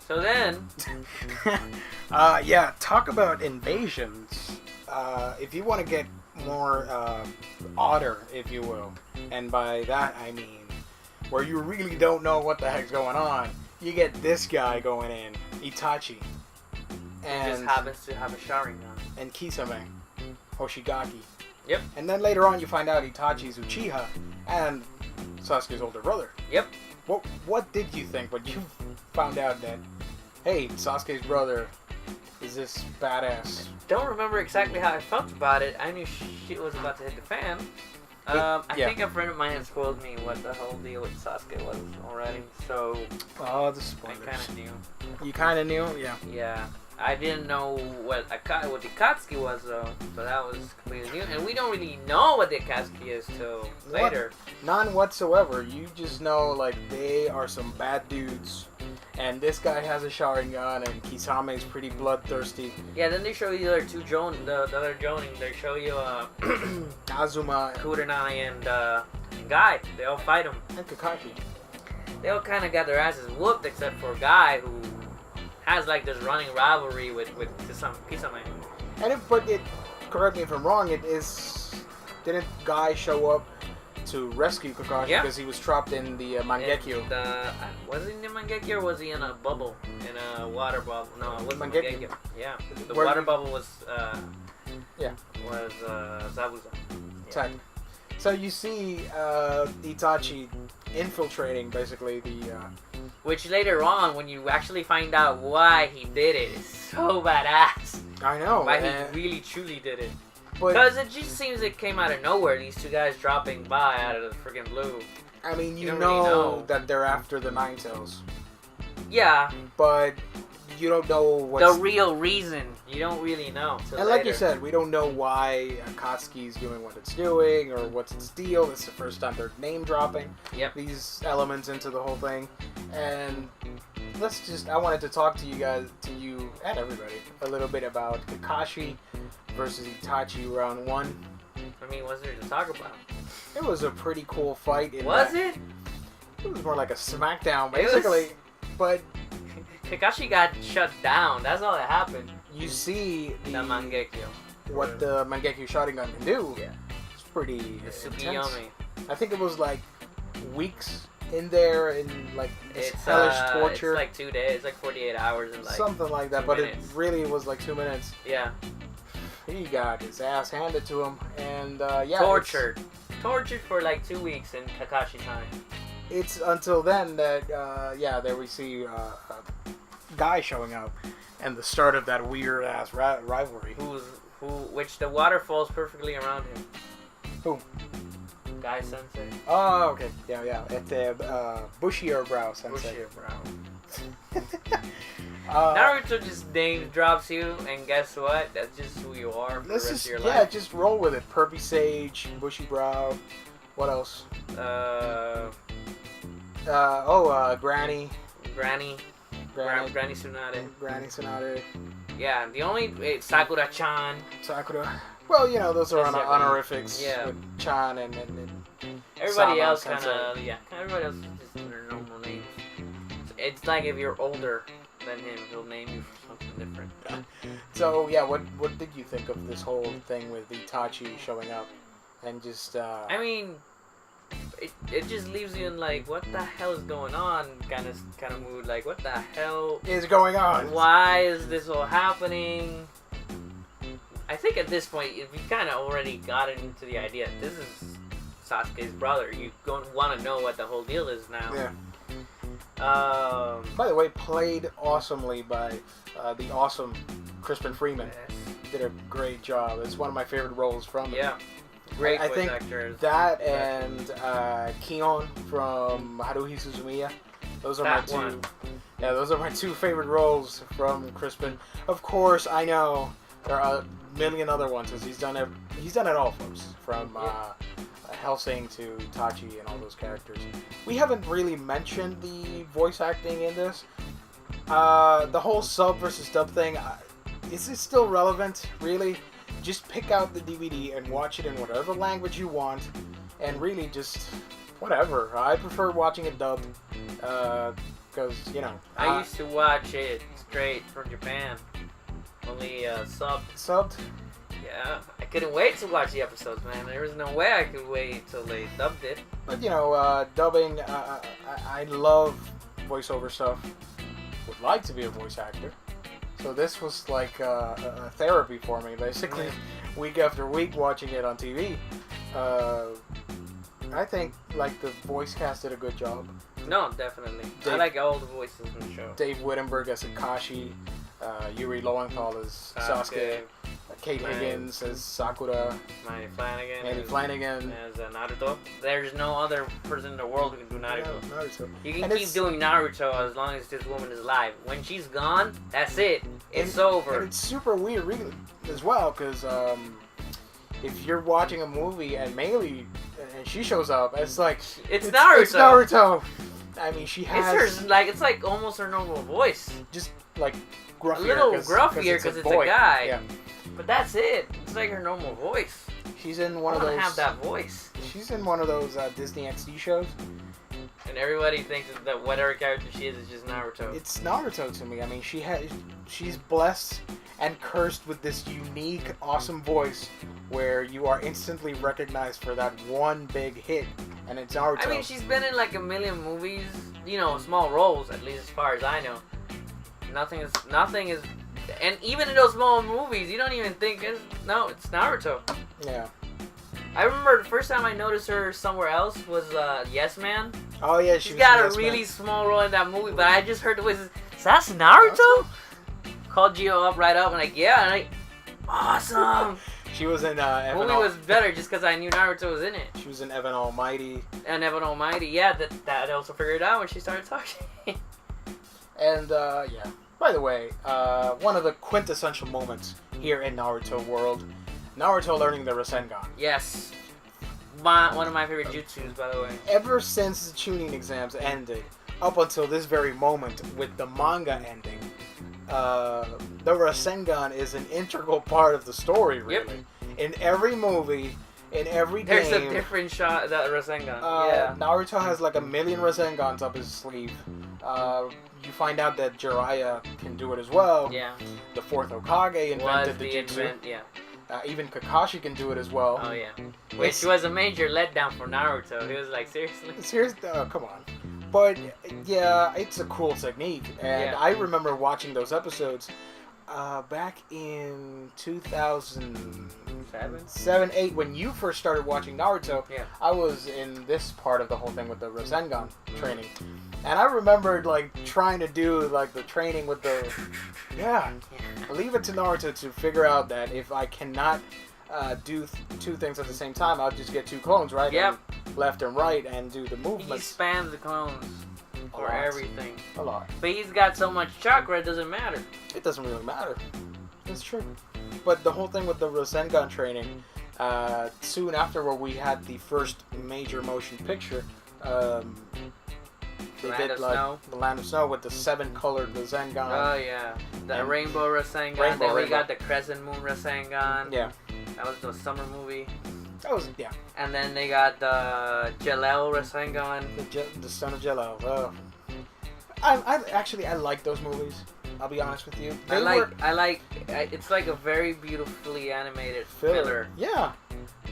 So then... yeah, talk about invasions. If you want to get more odder, if you will, and by that I mean where you really don't know what the heck's going on, you get this guy going in, Itachi. And just happens to have a Sharingan. And Kisame, Hoshigaki. Yep. And then later on you find out Itachi's Uchiha and Sasuke's older brother. Yep. What did you think when you found out that, hey, Sasuke's brother is this badass? Don't remember exactly how I felt about it. I knew shit was about to hit the fan. I think a friend of mine had spoiled me what the whole deal with Sasuke was already, so the spoilers. I kind of knew. You kind of knew? Yeah. Yeah. I didn't know what the Akatsuki was, though, so that was completely new. And we don't really know what the Akatsuki is till later. None whatsoever. You just know, like, they are some bad dudes. And this guy has a Sharingan, and Kisame is pretty bloodthirsty. Yeah, then they show you the other two the other Jonin. They show you Azuma, Kurenai, and Guy. They all fight him. And Kakashi. They all kind of got their asses whooped, except for Guy, who has like this running rivalry with Kisame. And correct me if I'm wrong, didn't Guy show up to rescue Kakashi because he was trapped in the Mangekyo? Was he in the Mangekyo or was he in a bubble? In a water bubble? No, it was Mangekyo. Yeah. The water bubble was Zabuza. Yeah. So you see Itachi infiltrating basically the... Which later on, when you actually find out why he did it, is so badass. I know. Why he really truly did it. Because it just seems it came out of nowhere, these two guys dropping by out of the friggin' blue. I mean, you know that they're after the Nine Tails. Yeah. But you don't know what's... The real reason. You don't really know. And like you said, we don't know why Akatsuki's doing what it's doing or what's its deal. It's the first time they're name dropping these elements into the whole thing. And I wanted to talk to you and everybody, a little bit about Kakashi versus Itachi round 1. I mean, what's there to talk about? It was a pretty cool fight. It? It was more like a smackdown, basically. But Kakashi got shut down. That's all that happened. You see the Mangekyo. What the Mangekyo Sharingan can do. Yeah. It's pretty intense. I think it was like weeks in there in like this hellish torture. It's like 2 days. It's like 48 hours and like something like that. But it really was like 2 minutes. Yeah. He got his ass handed to him, and tortured for like 2 weeks in Kakashi time. It's until then that there we see Guy showing up, and the start of that weird ass rivalry. Which the water falls perfectly around him. Who? Guy Sensei. Oh, okay. Yeah. At the bushier brow Sensei. Bushier brow. Naruto just name drops you, and guess what? That's just who you are for the rest of your life. Yeah, just roll with it. Perpy Sage, bushy brow. What else? Granny. Granny Tsunade. Granny Tsunade. Yeah, the only Sakura-chan. Sakura. Well, those are honorifics with Chan and everybody else kind of everybody else is just their normal names. It's like if you're older than him, he'll name you for something different. So what did you think of this whole thing with Itachi showing up and just? I mean, it just leaves you in like, what the hell is going on? Kind of mood. Like, what the hell is going on? Why is this all happening? I think at this point, if you kind of already got into the idea, this is Sasuke's brother. You don't want to know what the whole deal is now. Yeah. By the way, played awesomely by the awesome Crispin Freeman. Yes. Did a great job. It's one of my favorite roles from him. Yeah. Great I voice think actors. That and Kion from Haruhi Suzumiya. Those are my two. Yeah, those are my two favorite roles from Crispin. Of course, I know there are a million other ones because he's done it all, folks. From Hellsing to Itachi and all those characters. We haven't really mentioned the voice acting in this. The whole sub versus dub thing, is it still relevant, really? Just pick out the DVD and watch it in whatever language you want, and really just whatever. I prefer watching it dubbed. because I used to watch it straight from Japan, only subbed. Subbed. Yeah, I couldn't wait to watch the episodes, man. There was no way I could wait till they dubbed it. But dubbing, I love voiceover stuff. Would like to be a voice actor. So this was like a therapy for me, basically, week after week watching it on TV. I think like the voice cast did a good job. No, definitely. I like all the voices in the show. Dave Wittenberg as Akashi, Yuri Lowenthal as Sasuke, Kate Higgins as Sakura, Manny Flanagan as Naruto. There's no other person in the world who can do Naruto. Yeah, Naruto. You can keep doing Naruto as long as this woman is alive. When she's gone, that's it. It's over. And it's super weird really, as well, because if you're watching a movie and Meili and she shows up, it's like it's Naruto. It's Naruto. I mean, she has it's like almost her normal voice. Just like gruffier. A little gruffier because it's a guy. Yeah. But that's it. It's like her normal voice. She's in one of those. Have that voice. She's in one of those Disney XD shows. And everybody thinks that whatever character she is just Naruto. It's Naruto to me. I mean, she's blessed and cursed with this unique, awesome voice where you are instantly recognized for that one big hit, and it's Naruto. I mean, she's been in like a million movies, small roles, at least as far as I know. Nothing is, and even in those small movies, you don't even think it's Naruto. Yeah. I remember the first time I noticed her somewhere else was Yes Man. Oh yeah, she's got a really small role in that movie, but I just heard the voice. That's Naruto? Called Gio up, and like, yeah, and like, awesome. She was in the movie was better just because I knew Naruto was in it. She was in Evan Almighty. And Evan Almighty, yeah, that I also figured out when she started talking. And yeah. By the way, one of the quintessential moments here in Naruto world, Naruto learning the Rasengan. Yes. One of my favorite jutsus, by the way. Ever since the Chunin exams ended, up until this very moment with the manga ending, the Rasengan is an integral part of the story, really. Yep. In every movie, in every game. There's a different shot of that Rasengan. Yeah. Naruto has like 1 million Rasengans up his sleeve. You find out that Jiraiya can do it as well. Yeah. The 4th Hokage invented the jutsu. Even Kakashi can do it as well. Oh yeah. Which was a major letdown for Naruto. He was like, seriously? Seriously? Come on. But yeah, it's a cool technique. And I remember watching those episodes back in 2007, 8, when you first started watching Naruto. Yeah. I was in this part of the whole thing with the Rasengan training. And I remembered like trying to do like the training with the leave it to Naruto to figure out that if I cannot do two things at the same time, I'll just get two clones, right? Yep. And left and right and do the movements. He spams the clones for everything. A lot. But he's got so much chakra, it doesn't matter. It doesn't really matter. It's true. But the whole thing with the Rasengan training, soon afterward we had the first major motion picture. They did like the Land of Snow with the 7-colored Rasengan. Oh yeah, the Rainbow Rasengan. Then we got the Crescent Moon Rasengan. Yeah, that was the summer movie. That was And then they got the Jalel Rasengan. The Son of Jalel. I like those movies. I'll be honest with you. It's like a very beautifully animated filler. Yeah,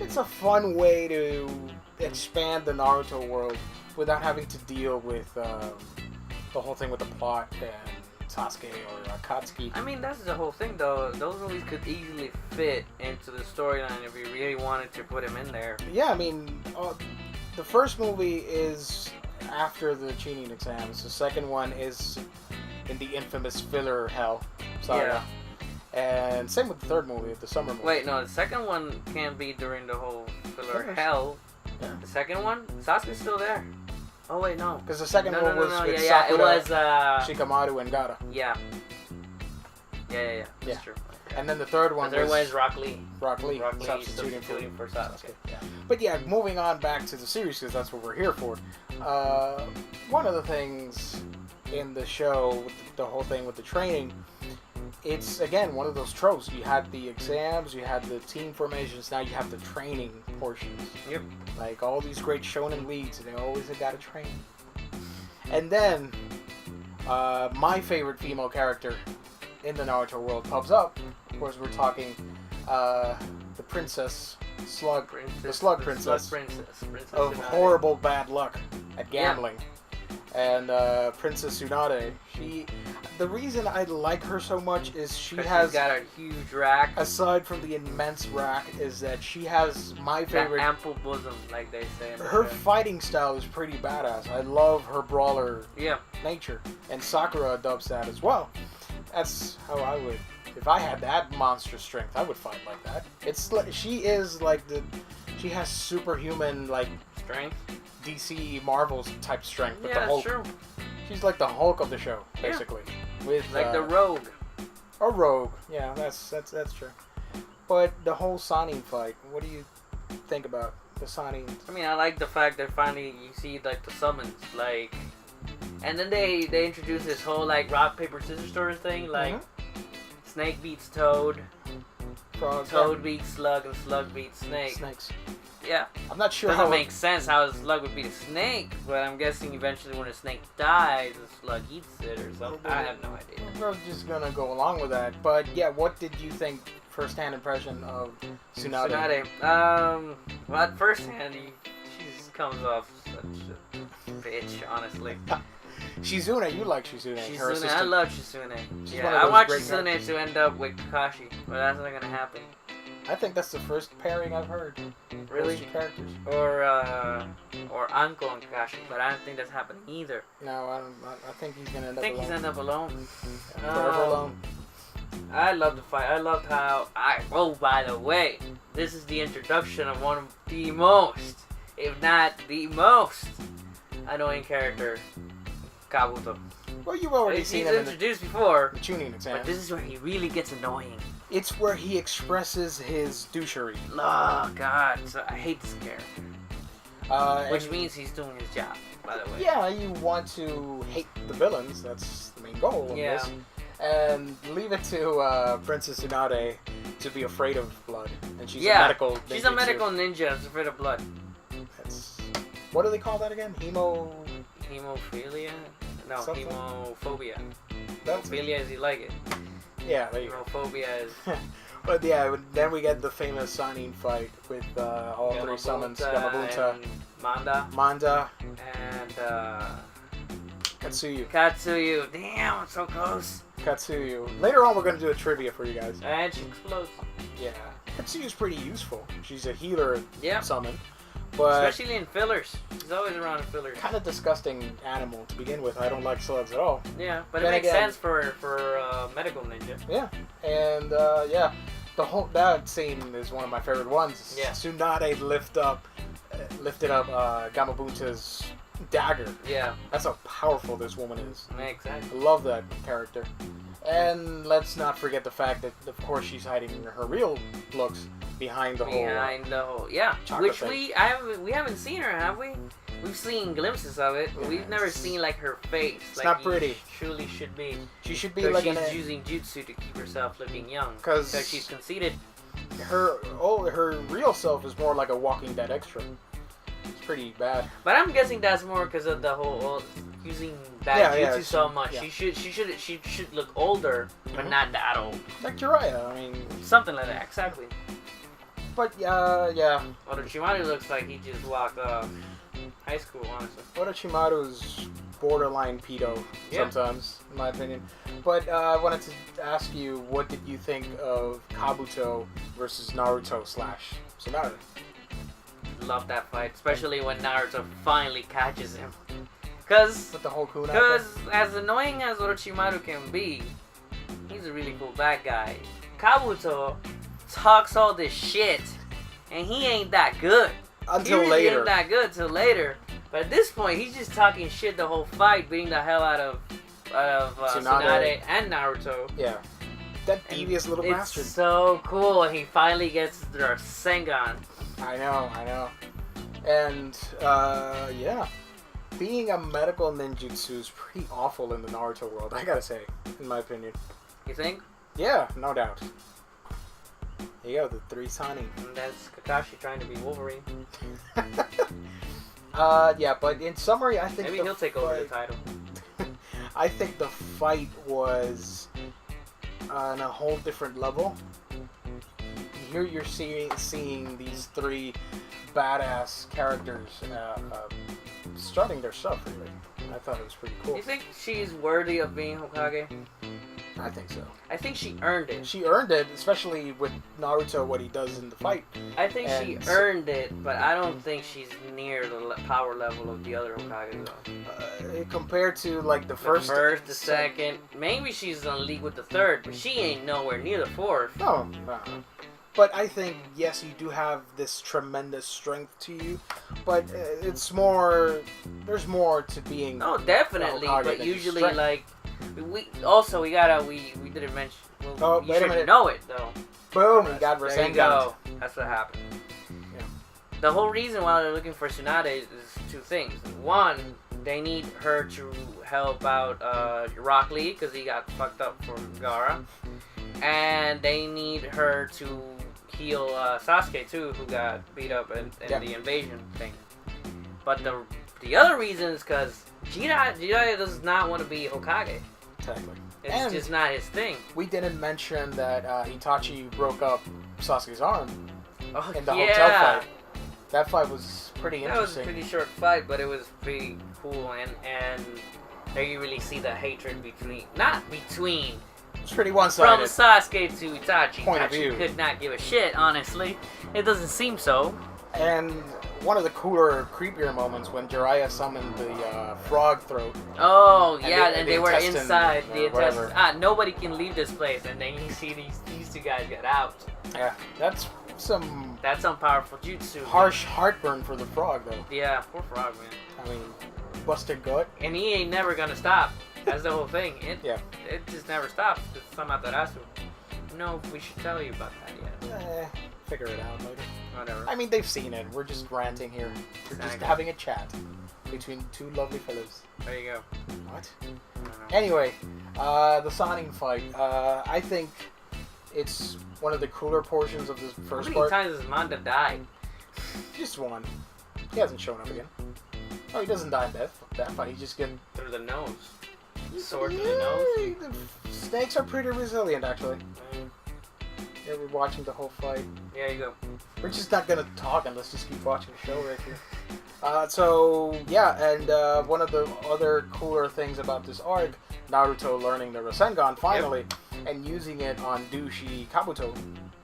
it's a fun way to expand the Naruto world without having to deal with the whole thing with the plot and Sasuke or Akatsuki. I mean, that's the whole thing, though. Those movies could easily fit into the storyline if we really wanted to put them in there. Yeah, I mean, the first movie is after the Chunin exams. The second one is in the infamous filler hell saga. Yeah. And same with the third movie, the summer movie. Wait, no, the second one can't be during the whole filler hell. Yeah. The second one, Sasuke's still there. Oh wait, no. Because the second one was with Sakura, it was Shikamaru, and Gaara. Yeah. That's true. Yeah. And then the third one was Rock Lee. Rock Lee substituting for Sasuke. Yeah. But yeah, moving on back to the series because that's what we're here for. One of the things in the show, the whole thing with the training, it's again one of those tropes. You had the exams, you had the team formations, now you have the training portions. Yep. Like all these great shonen leads, they always have got to train. And then My favorite female character in the Naruto world pops up. Of course, we're talking the Princess Slug, the Slug Princess, Princess of Tsunade. horrible bad luck at gambling, and Princess Tsunade. The reason I like her so much is she's got a huge rack. Aside from the immense rack, is that she has my favorite. That ample bosom, like they say. Her fighting style is pretty badass. I love her brawler Yeah. nature, and Sakura adopts that as well. That's how I would. If I had that monster strength, I would fight like that. She is like she has superhuman like Strength. DC Marvels type strength. But Yeah, the that's Hulk, true. she's like the Hulk of the show, basically. With Like the Rogue. a rogue. Yeah, that's true. But the whole Sanin fight, what do you think about the Sanin? I mean, I like the fact that finally you see like the summons, like, and then they introduce this whole like rock paper scissors story thing, like Snake beats Toad, Frog, Toad beats Slug, and Slug beats Snake. Snakes. Yeah. I'm not sure Doesn't how make sense how a slug would beat a snake, but I'm guessing eventually when a snake dies, the slug eats it or something. I have no idea. We're just gonna go along with that. But yeah, what did you think? First-hand impression of Tsunade. Well, at first hand, she just comes off such a bitch, honestly. Shizune, you like Shizune. Her Shizune, assistant. I love Shizune. She's Yeah, one of I those want great Shizune characters. to end up with Kakashi, but that's not gonna happen. I think that's the first pairing I've heard. Really? Those two characters. Or Anko and Kakashi, but I don't think that's happening either. No, I think he's gonna end I up think alone. he's end up alone. Forever alone. I love the fight. I loved how oh, by the way, this is the introduction of one of the most, if not the most, annoying character, Kabuto. Well, you've already He's seen him in introduced before, the tuning exam. but this is where he really gets annoying. It's where he expresses his douchery. Oh God, so I hate this character. Which means he's doing his job, by the way. Yeah, you want to hate the villains. That's the main goal of this. And leave it to Princess Tsunade to be afraid of blood. And she's a medical ninja. She's a medical ninja that's afraid of blood. That's, what do they call that again? Hemophilia? No, Something? hemophobia. That's Hemophilia is you like it. Yeah, there you go. Hemophobia is... But yeah, then we get the famous Sanin fight with all three summons. Gamabunta, and Manda, and Katsuyu. Katsuyu. Damn, I'm so close. Katsuyu. Later on, we're going to do a trivia for you guys. And she explodes. Yeah. Katsuyu's pretty useful. She's a healer summon. But especially in fillers. She's always around in fillers. Kind of disgusting animal to begin with. I don't like slugs at all. Yeah, but it makes sense for medical ninja. Yeah. And yeah, that scene is one of my favorite ones. Yeah. Tsunade lifted up Gamabunta's dagger. Yeah. That's how powerful this woman is. Makes sense. I love that character. And let's not forget the fact that, of course, she's hiding her real looks behind the whole. Yeah. Which thing. we haven't seen her, have we? We've seen glimpses of it, but we've never seen like her face. It's like not pretty. Truly should be. She should be like she's using jutsu to keep herself looking young. Because she's conceited. Her real self is more like a Walking Dead extra. It's pretty bad. But I'm guessing that's more because of the whole using that jutsu so much. Yeah. She should look older, but not that old. Like Jiraiya, I mean. Something like that, exactly. But yeah. Orochimaru looks like he just walked off high school, honestly. Orochimaru's borderline pedo sometimes, in my opinion. But I wanted to ask you, what did you think of Kabuto versus Naruto / Tsunade? Love that fight, especially when Naruto finally catches him. Because With the whole kunai as annoying as Orochimaru can be, he's a really cool bad guy. Kabuto talks all this shit, and he ain't that good. Until he really later. ain't that good till later. But at this point, he's just talking shit the whole fight, beating the hell out of Tsunade and Naruto. Yeah. That devious little bastard. It's so cool. He finally gets their Sengan. I know. And, yeah. Being a medical ninjutsu is pretty awful in the Naruto world, I gotta say, in my opinion. You think? Yeah, no doubt. There you go, the 3 Sanin. And that's Kakashi trying to be Wolverine. Yeah, but in summary, I think maybe he'll take over the title. I think the fight was on a whole different level. Here you're seeing these three badass characters starting their stuff, really. I thought it was pretty cool. You think she's worthy of being Hokage? I think so. I think she earned it. She earned it, especially with Naruto, what he does in the fight. I think she earned it, but I don't think she's near the power level of the other Hokage, though. Compared to, like, the first, the second, maybe she's on league with the third, but she ain't nowhere near the fourth. No. But I think, yes, you do have this tremendous strength to you, but it's more, there's more to being... Oh, definitely, but usually, like, we didn't mention, well, you should know it, though. Boom, we got Rasengan. There you go. That's what happened. Yeah. The whole reason why they're looking for Tsunade is two things. One, they need her to help out Rock Lee, because he got fucked up from Gaara. And they need her to heal Sasuke too, who got beat up in the invasion thing. But the other reason is because Jiraiya does not want to be Hokage. Exactly. It's just not his thing. We didn't mention that Itachi broke up Sasuke's arm in the yeah. hotel fight. That fight was pretty interesting. That was a pretty short fight, but it was pretty cool, and there you really see the hatred not between. It's pretty one-sided. From Sasuke to Itachi. Point of view. Could not give a shit, honestly. It doesn't seem so. And one of the cooler, creepier moments when Jiraiya summoned the frog throat. Oh, yeah, and they were intestine, inside the whatever. intestines. Nobody can leave this place, and then you see these two guys get out. Yeah, that's some powerful jutsu. Harsh heartburn for the frog, though. Yeah, poor frog, man. I mean, busted gut. And he ain't never gonna stop. That's the whole thing. It just never stops. It's some Amaterasu. No, we should tell you about that yet. Figure it out later. Whatever. I mean, they've seen it. We're just ranting here. We're just having a chat between two lovely fellows. There you go. What? Anyway, the Sonic fight. I think it's one of the cooler portions of this first part. How many times has Manda died? Just one. He hasn't shown up again. Oh, he doesn't die in that fight. He just gets through the nose. Sword to the nose. The snakes are pretty resilient, actually. Yeah, we're watching the whole fight. There you go. We're just not gonna talk and let's just keep watching the show right here. So yeah, and one of the other cooler things about this arc, Naruto learning the Rasengan finally, and using it on Doushi Kabuto.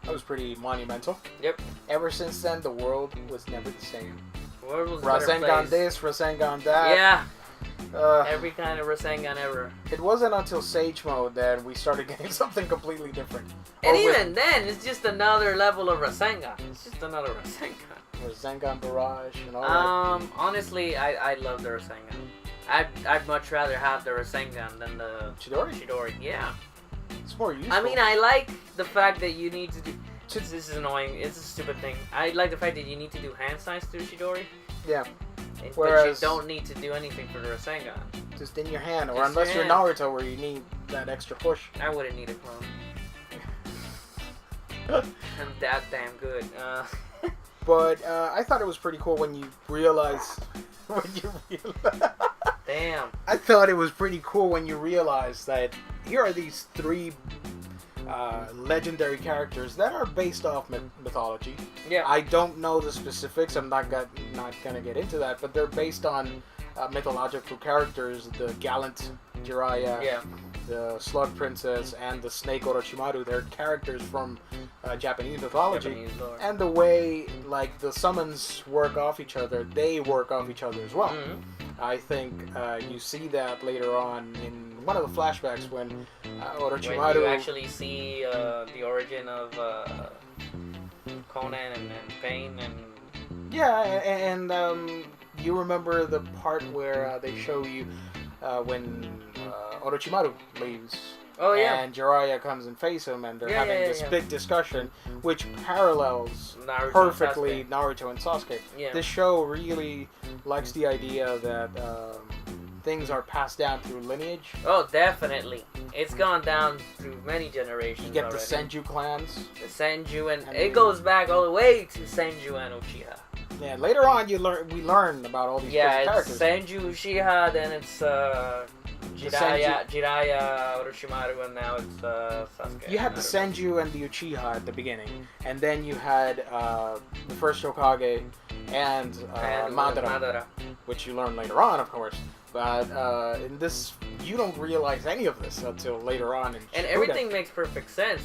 That was pretty monumental. Yep. Ever since then, the world was never the same. The world was Rasengan this, Rasengan that. Yeah. Every kind of Rasengan ever. It wasn't until Sage Mode that we started getting something completely different. And even then, it's just another level of Rasengan. It's just another Rasengan. Rasengan Barrage and all that. Honestly, I love the Rasengan. I'd much rather have the Rasengan than the Chidori. Yeah. It's more useful. I mean, I like the fact that you need to do... This is annoying. It's a stupid thing. I like the fact that you need to do hand signs through Chidori. Yeah. But you don't need to do anything for the Rasengan. Just in your hand, or unless you're Naruto where you need that extra push. I wouldn't need a clone. I'm that damn good. But I thought it was pretty cool when you realize... Damn. I thought it was pretty cool when you realize that here are these three legendary characters that are based off mythology. Yeah. I don't know the specifics. I'm not gonna get into that, but they're based on mythological characters. The gallant Jiraiya, the Slug Princess, and the Snake Orochimaru. They're characters from Japanese mythology. And the way like the summons work off each other, they work off each other as well. Mm-hmm. I think you see that later on in one of the flashbacks when Orochimaru... When you actually see the origin of Conan and Pain and... Yeah, and you remember the part where they show you when Orochimaru leaves. Oh, yeah. And Jiraiya comes and face him, and they're having this big discussion, which parallels perfectly Naruto and Sasuke. Yeah. This show really likes the idea that things are passed down through lineage. Oh, definitely. It's gone down through many generations. You get already. the Senju clans. The Senju, and it goes back all the way to Senju and Uchiha. Yeah, later on we learn about all these characters. Yeah, it's Senju, Uchiha, then it's Jiraiya, Orochimaru, and now it's Sasuke. You had the Senju and the Uchiha at the beginning, and then you had the first Hokage and Madara, which you learn later on, of course. But in this, you don't realize any of this until later on. And everything makes perfect sense.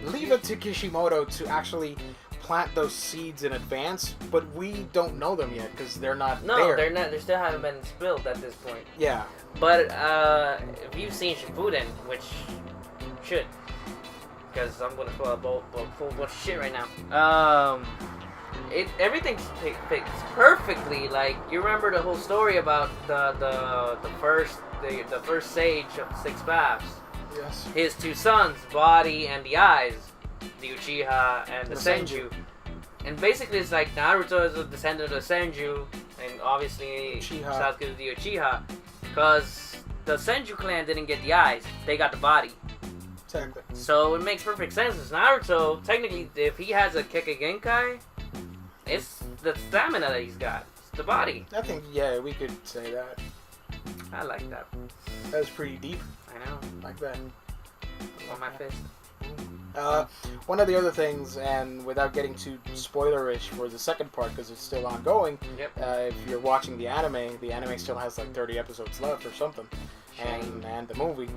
Leave it to Kishimoto to actually plant those seeds in advance, but we don't know them yet because they're not there. No, they're not. They still haven't been spilled at this point. Yeah. But if you've seen Shippuden, which you should, because I'm gonna throw a full bunch of shit right now. Everything fits perfectly. Like, you remember the whole story about the first sage of 6 paths. Yes. His 2 sons, body and the eyes, the Uchiha and the Senju. And basically it's like Naruto is a descendant of the Senju, and obviously Sasuke is the Uchiha, because the Senju clan didn't get the eyes, they got the body. Exactly. So it makes perfect sense. As Naruto, technically, if he has a Kekkei Genkai, it's the stamina that he's got. It's the body. I think, yeah, we could say that. I like that. That was pretty deep. I know. Like that. On my fist. One of the other things, and without getting too spoilerish for the second part because it's still ongoing, if you're watching the anime still has like 30 episodes left or something. And the movie,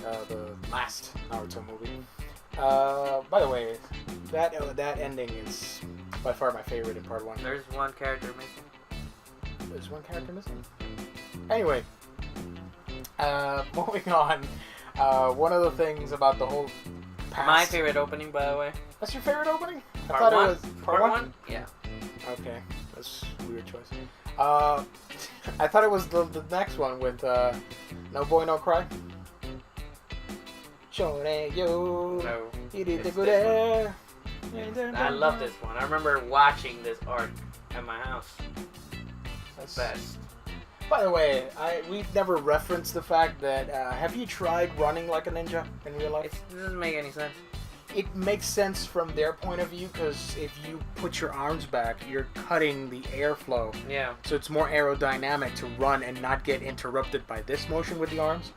the last Naruto movie. By the way, that ending is by far my favorite in part 1. There's one character missing. There's one character missing? Anyway, moving on. One of the things about the whole past... My favorite opening, by the way. That's your favorite opening? I Part thought 1? it was part 1? Yeah. Okay, that's a weird choice. I thought it was the next one with No Boy No Cry. No. I love this one. I remember watching this arc at my house. It's the best. By the way, we've never referenced the fact that have you tried running like a ninja in real life? It doesn't make any sense. It makes sense from their point of view because if you put your arms back, you're cutting the airflow. Yeah. So it's more aerodynamic to run and not get interrupted by this motion with the arms.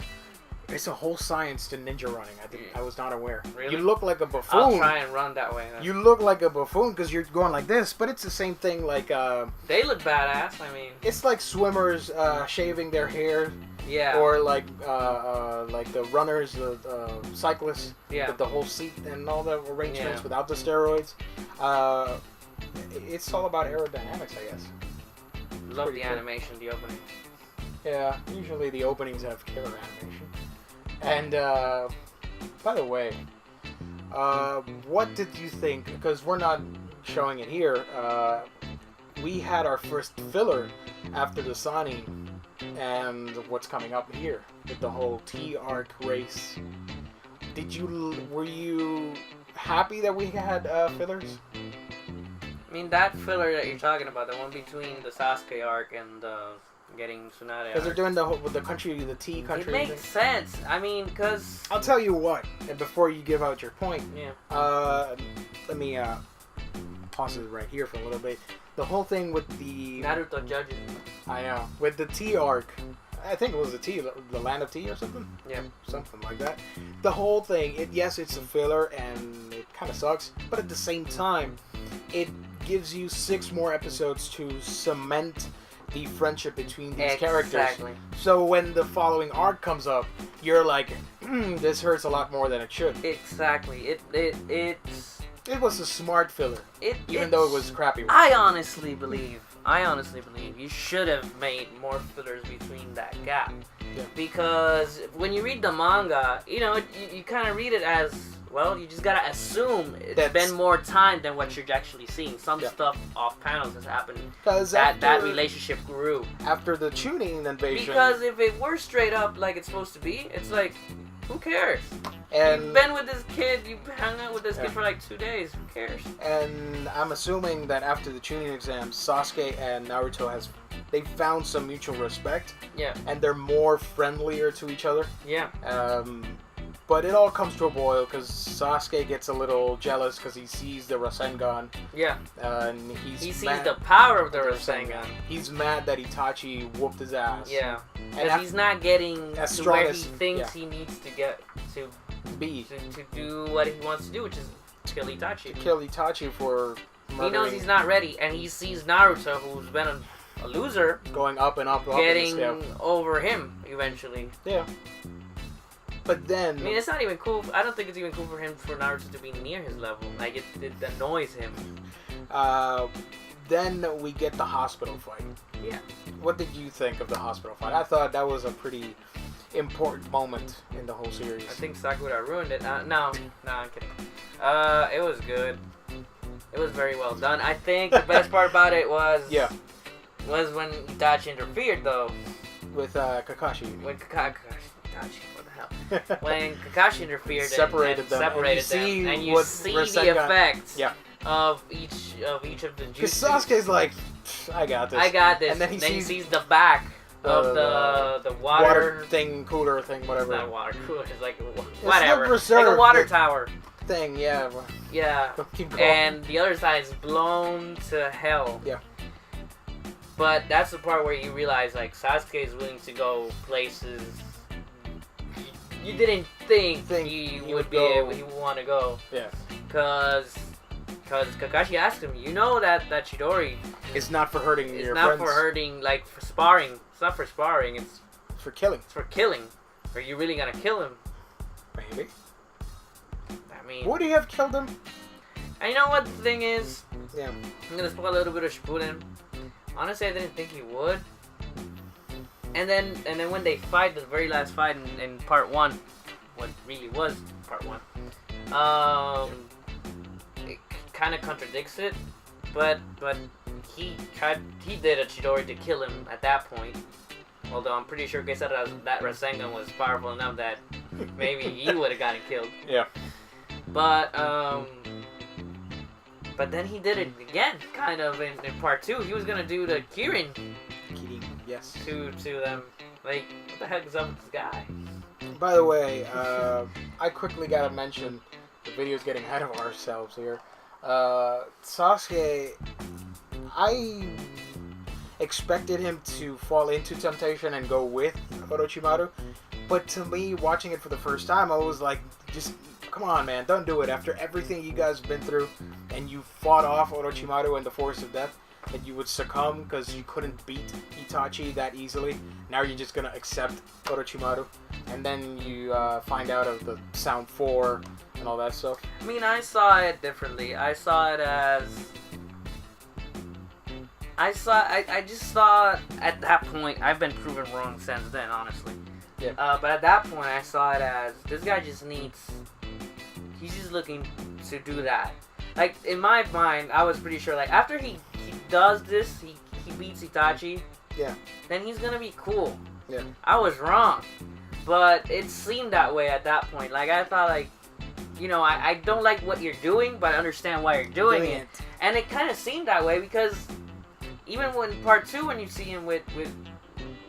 It's a whole science to ninja running. I was not aware. Really? You look like a buffoon. I'll try and run that way. Then. You look like a buffoon because you're going like this, but it's the same thing like... they look badass, I mean... It's like swimmers shaving their hair. Yeah. Or like the runners, the cyclists. Yeah. With the whole seat and all the arrangements without the steroids. It's all about aerodynamics, I guess. Love the animation, the opening. Yeah, usually the openings have killer animation. And, by the way, what did you think? Because we're not showing it here. We had our first filler after the Sani and what's coming up here with the whole T-Arc race. Were you happy that we had fillers? I mean, that filler that you're talking about, the one between the Sasuke arc and getting Tsunade. Because they're doing the country, the T country. It makes sense. I mean, because... I'll tell you what, and before you give out your point, let me pause it right here for a little bit. The whole thing with the... Naruto judges. I know. With the T arc, I think it was the Land of Tea or something? Yeah. Something like that. The whole thing, yes, it's a filler and it kind of sucks, but at the same time, it gives you 6 more episodes to cement the friendship between these characters. Exactly. So when the following arc comes up, you're like, this hurts a lot lot than it should. Exactly. It was a smart filler, even though it was crappy. I honestly believe you should have made more fillers between that gap. Yeah. Because when you read the manga, you kind of read it as, well, you just gotta assume it's been more time than what you're actually seeing. Some stuff off panels has happened. That relationship grew. After the Chunin invasion. Because if it were straight up like it's supposed to be, it's like, who cares? And you've been with this kid, you hung out with this kid for like 2 days, who cares? And I'm assuming that after the Chunin exam, Sasuke and Naruto they found some mutual respect. Yeah. And they're more friendlier to each other. Yeah. But it all comes to a boil because Sasuke gets a little jealous because he sees the Rasengan. Yeah. And he sees the power of the Rasengan. Rasengan. He's mad that Itachi whooped his ass. Yeah. Because he's not getting as to strong where as he thinks he needs to get to be. To do what he wants to do, which is kill Itachi. To kill Itachi for murdering. He knows he's not ready, and he sees Naruto, who's been a loser, going up and up, getting over him eventually. Yeah. But then... I mean, it's not even cool. I don't think it's even cool for Naruto to be near his level. Like, it annoys him. Then we get the hospital fight. Yeah. What did you think of the hospital fight? I thought that was a pretty important moment in the whole series. I think Sakura ruined it. No, I'm kidding. It was good. It was very well done. I think the best part about it was... Yeah. Was when Itachi interfered, though. With Kakashi. When Itachi, what the hell? When Kakashi interfered separated them, and you see the effects of each of the jutsu. Because Sasuke's like, I got this. And then he sees the back of the water thing, cooler thing, whatever. It's not water cooler. It's like whatever. It's like a water tower thing. Yeah. Yeah. And the other side is blown to hell. Yeah. But that's the part where you realize, like, Sasuke is willing to go places you didn't think he would want to go. Yeah. Because Kakashi asked him, you know that Chidori... It's not for hurting your friends. It's not for hurting, like, for sparring. It's not for sparring, it's... For killing. It's for killing. Are you really gonna kill him? Maybe. I mean... Would he have killed him? And you know what the thing is? Yeah. I'm gonna spoil a little bit of Shippuden. Honestly, I didn't think he would. And then when they fight, the very last fight in part 1, what really was part 1, it kind of contradicts it. But he did a Chidori to kill him at that point. Although I'm pretty sure that Rasengan was powerful enough that maybe he would have gotten killed. Yeah. But then he did it again, kind of, in part 2. He was gonna do the Kirin. Yes. To them. Like, what the heck is up with this guy? By the way, I quickly gotta mention, the video's getting ahead of ourselves here. Sasuke, I expected him to fall into temptation and go with Orochimaru. But to me, watching it for the first time, I was like, just... Come on, man, don't do it. After everything you guys have been through, and you fought off Orochimaru and the Force of Death, that you would succumb because you couldn't beat Itachi that easily. Now you're just going to accept Orochimaru. And then you find out of the Sound 4 and all that stuff. I mean, I saw it differently. I saw it as... I just saw at that point, I've been proven wrong since then, honestly. Yeah. But at that point, I saw it as, this guy just needs... He's just looking to do that. Like, in my mind, I was pretty sure, like, after he does this, he beats Itachi, yeah, then he's gonna be cool. Yeah. I was wrong. But it seemed that way at that point. Like, I thought, like, you know, I don't like what you're doing, but I understand why you're doing it. And it kind of seemed that way because even when part 2, when you see him with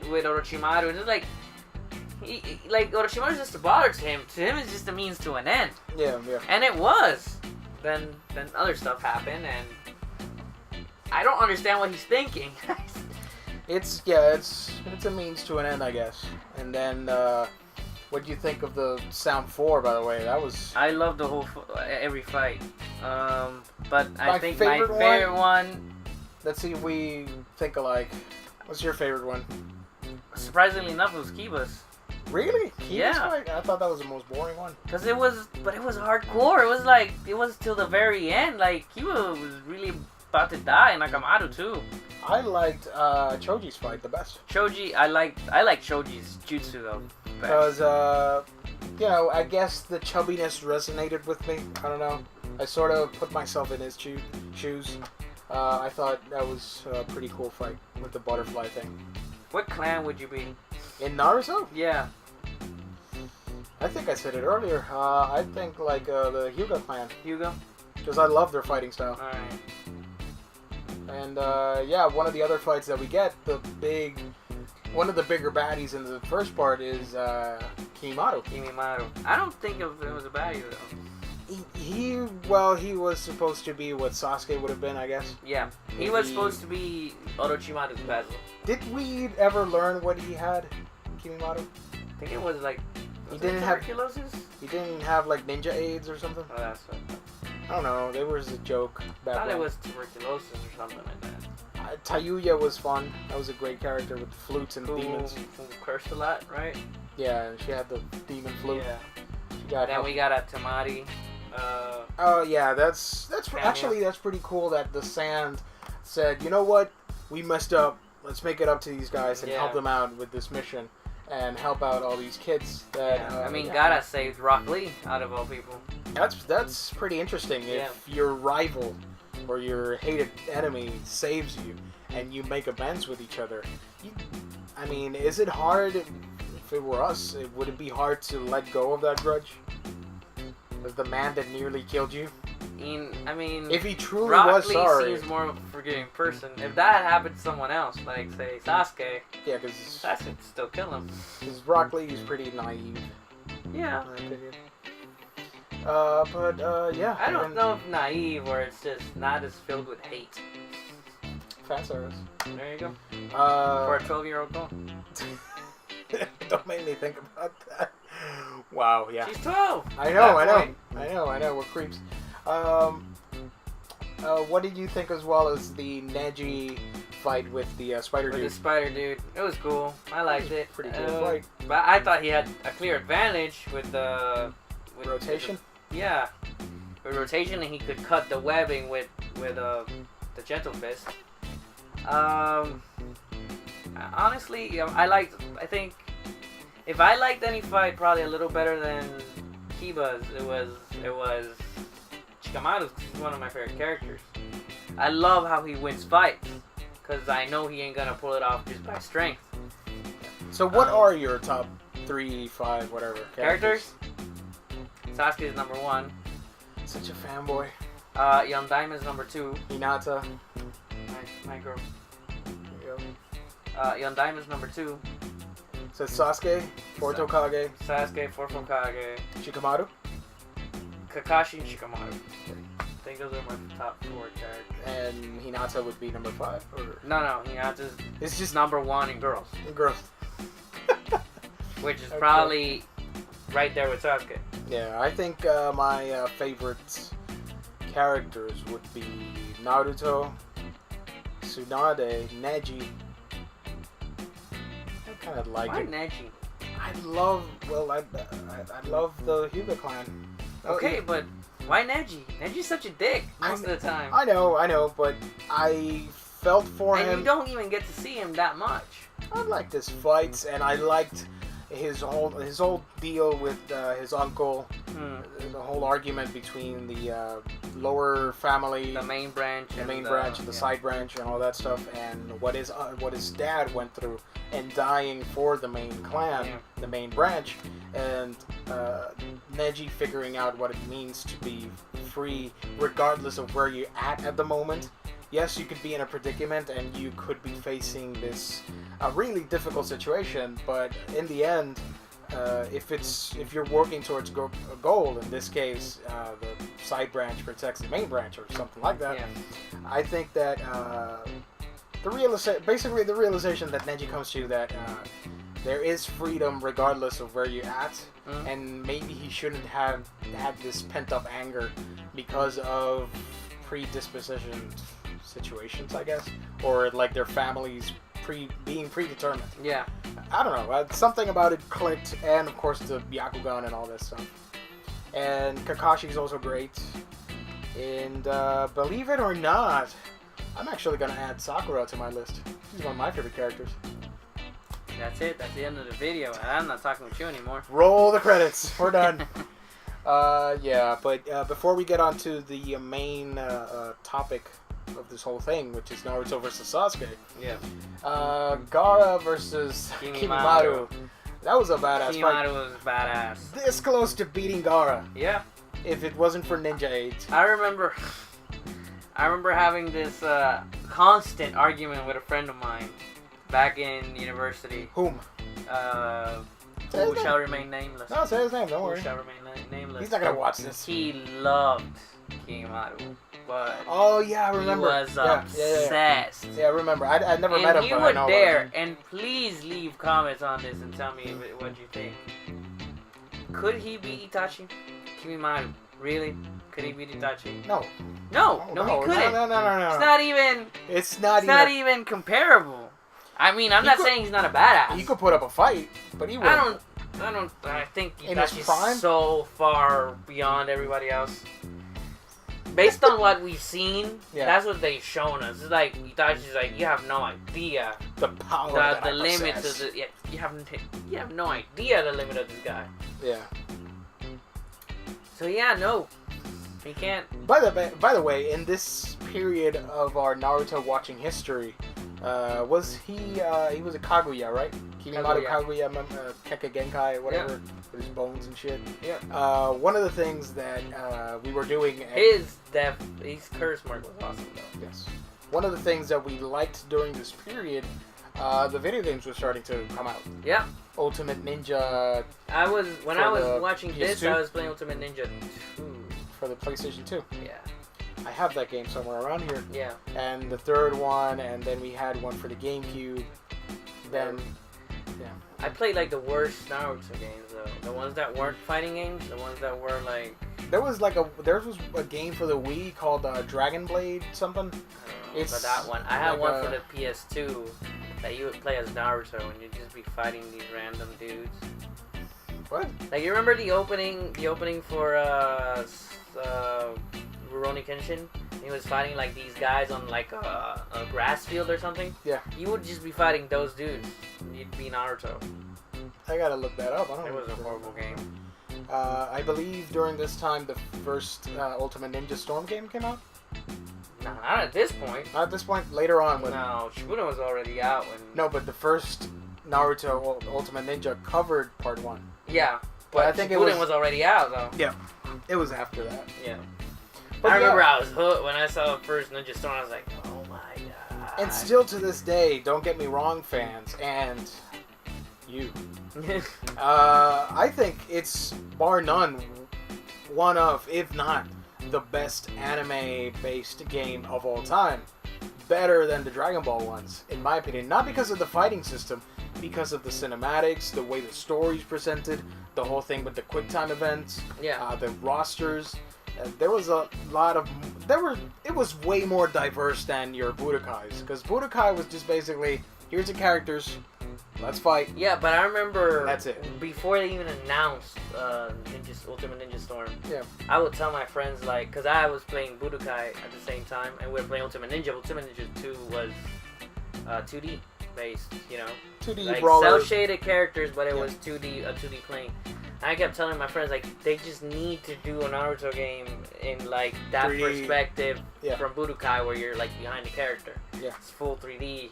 Orochimaru, it's like, like, Orochimaru's just a bother to him. To him, it's just a means to an end. Yeah. And it was. Then other stuff happened, and I don't understand what he's thinking. It's a means to an end, I guess. And then, what do you think of the Sound 4, by the way? That was... I love the whole every fight. But I think my favorite one... Let's see if we think alike. What's your favorite one? Surprisingly enough, it was Kiba's. Really? Yeah. Fight? I thought that was the most boring one. Because it was hardcore. It was like, it was till the very end. Like, Kiba was really about to die, and Nakamaru too. I liked Choji's fight the best. Choji, I like Choji's jutsu though. Because, you know, I guess the chubbiness resonated with me. I don't know. I sort of put myself in his shoes. I thought that was a pretty cool fight with the butterfly thing. What clan would you be? In Naruto? Yeah. I think I said it earlier. I think like the Hyuga clan. Hyuga? Because I love their fighting style. Alright. And yeah, one of the other fights that we get, one of the bigger baddies in the first part is Kimimaro. I don't think it was a bad though. He was supposed to be what Sasuke would have been, I guess. Yeah, he was supposed to be Orochimaru's Basil. Did we ever learn what he had, Kimimaro? I think it was like... He didn't have tuberculosis? He didn't have like ninja AIDS or something? Oh, that's what I don't know. There was a joke back I thought then. it was tuberculosis or something like that. Tayuya was fun. That was a great character with flutes and demons. Who cursed a lot, right? Yeah, she had the demon flute. Yeah. She got then we got a Tamari. Oh yeah, that's actually that's pretty cool that the Sand said, you know what, we messed up. Let's make it up to these guys and help them out with this mission and help out all these kids. That Gaara saved Rock Lee out of all people. That's pretty interesting. If your rival or your hated enemy saves you and you make amends with each other, is it hard? If it were us, would it be hard to let go of that grudge? As the man that nearly killed you? If he truly Rock was Lee sorry. seems more of a forgiving person. If that happened to someone else, like say Sasuke, yeah, because Sasuke would still kill him. Because Rock Lee is pretty naive. Yeah. In my opinion. Yeah. I don't know if naive or it's just not as filled with hate. Fan service. There you go. For a 12-year-old girl. Don't make me think about that. Wow, yeah. She's 12. I know. We're creeps. What did you think as well as the Neji fight with the spider dude? With the spider dude. It was cool. I liked it. Pretty cool fight. But I thought he had a clear advantage with rotation? Yeah. With rotation, and he could cut the webbing with the gentle fist. Honestly, I think if I liked any fight probably a little better than Kiba's, it was Shikamaru's. He's one of my favorite characters. I love how he wins fights because I know he ain't gonna pull it off just by strength. So what are your top 3, 5, whatever characters? Sasuke is number 1. Such a fanboy. Yondaime is number 2. Hinata. My girl. Yep. Yondaime is number 2. So Sasuke, 4th Hokage. Sasuke, 4th Hokage. Shikamaru. Kakashi and Shikamaru. I think those are my top 4 characters. And Hinata would be number 5? Or? No, Hinata's it's just number 1 in girls. Girls. Which is probably right there with Sasuke. Yeah, I think my favorite characters would be Naruto, Tsunade, Neji. I kind of like Why it. Neji? I love the Hyuga clan. Okay, but why Neji? Neji's such a dick most of the time. I know, but I felt for him. And you don't even get to see him that much. I liked his fights, and I liked his whole deal with his uncle. The whole argument between the lower family, the main branch, and the side branch, and all that stuff, and what his dad went through, and dying for the main clan, the main branch, and Neji figuring out what it means to be free, regardless of where you're at the moment. Yes, you could be in a predicament, and you could be facing this really difficult situation, but in the end, if you're working towards a goal, in this case, the side branch protects the main branch or something like that. Yeah. I think that the realization that Neji comes to that there is freedom regardless of where you're at, and maybe he shouldn't have had this pent up anger because of predisposition situations, I guess, or like their families being predetermined. Yeah. I don't know. Something about it clicked, and of course the Byakugan and all this stuff. And Kakashi's also great. And believe it or not, I'm actually gonna add Sakura to my list. She's one of my favorite characters. That's it. That's the end of the video, and I'm not talking with you anymore. Roll the credits. We're done. Yeah, but before we get on to the main topic of this whole thing, which is Naruto versus Sasuke. Yeah. Gaara versus Kimimaro. That was a badass fight. Kimimaro was badass. This close to beating Gaara. Yeah. If it wasn't for Ninja AIDS. I remember having this constant argument with a friend of mine back in university. Whom? Say Who his shall name. remain nameless. No, say his name. Don't Who worry. shall remain nameless. He's not gonna watch this. He loved Kimaru, but Oh yeah, I remember. he was Yeah. obsessed. Yeah, I remember. I never met him, And he but I would know dare, about him. and please leave comments on this and tell me what you think. Could he beat Itachi? Kimaru, really? Could he beat Itachi? No. No, he couldn't. No. It's not even. It's not It's not even comparable. I mean, I'm He not could- saying he's not a badass. He could put up a fight, but he wouldn't. I think In his prime? Itachi's so far beyond everybody else. Based on what we've seen, Yeah. that's what they've shown us. It's like Itachi's like, you have no idea The power that the I limits possess. of the. Yeah, you have no idea the limit of this guy. Yeah. So yeah, no, he can't. By the way, in this period of our Naruto watching history, was he was a Kaguya, right? Kinemata Kaguya, Kekka Genkai, whatever, with his bones and shit. Yeah. One of the things that we were doing... His curse mark was awesome though. Yes. One of the things that we liked during this period, the video games were starting to come out. Yeah. Ultimate Ninja When I was watching this, PS2? I was playing Ultimate Ninja 2. for the PlayStation 2. Yeah. I have that game somewhere around here. Yeah. And the third one, and then we had one for the GameCube. Then, yeah. I played like the worst Naruto games though. The ones that weren't fighting games, the ones that were like. There was a game for the Wii called Dragon Blade something. I don't know It's about that one. I had like one for the PS2 that you would play as Naruto and you'd just be fighting these random dudes. What? Like you remember the opening for Rurouni Kenshin? He was fighting like these guys on like a grass field or something. Yeah. You would just be fighting those dudes. You'd be Naruto. I gotta look that up. I don't It know. was a horrible game. I believe during this time the first Ultimate Ninja Storm game came out. Nah, not at this point. Not at this point. Later on, when No, Shippuden was already out when. no, but the first Naruto Ultimate Ninja covered Part 1. Yeah, But I think it Shippuden was already out though. Yeah, it was after that. Yeah. But I remember yeah. I was hooked when I saw the first Ninja Storm. I was like, oh my god. And still to this day, don't get me wrong, fans, and you. I think it's bar none one of, if not the best anime-based game of all time. Better than the Dragon Ball ones, in my opinion. Not because of the fighting system, because of the cinematics, the way the story's presented, the whole thing with the quick time events, Yeah. the rosters. There was a lot of... It was way more diverse than your Budokais, because Budokai was just basically, here's the characters, let's fight. Yeah, but I remember That's it. before they even announced Ultimate Ninja Storm. Yeah. I would tell my friends like, cause I was playing Budokai at the same time, and we were playing Ultimate Ninja. Ultimate Ninja 2 was 2D based, you know, 2D like brawler. cell shaded characters, but it Yeah. was 2D plane. And I kept telling my friends like, they just need to do a Naruto game in like that 3D. perspective Yeah. from Budokai, where you're like behind the character. Yeah. It's full 3D.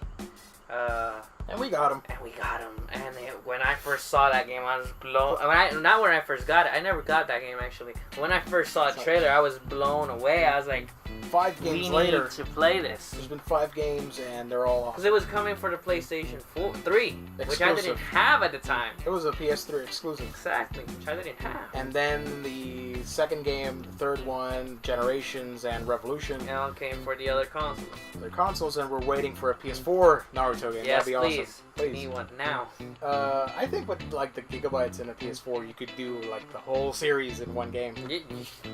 And we got him. And we got him. And when I first saw that game, I was blown. Not when I first got it. I never got that game actually. When I first saw the trailer, I was blown away. I was like, 5 we games later, need to play this. there's been 5 games, and they're all Because it was coming for the PlayStation 3, which I didn't have at the time. It was a PS3 exclusive. Exactly, which I didn't have. And then the second game, the third one, Generations and Revolution, And all came for the other console. their consoles, and we're waiting for a PS4 Naruto game. Yes, That'd be please. awesome. We need one now. I think with like the gigabytes in a PS4, you could do like the whole series in one game.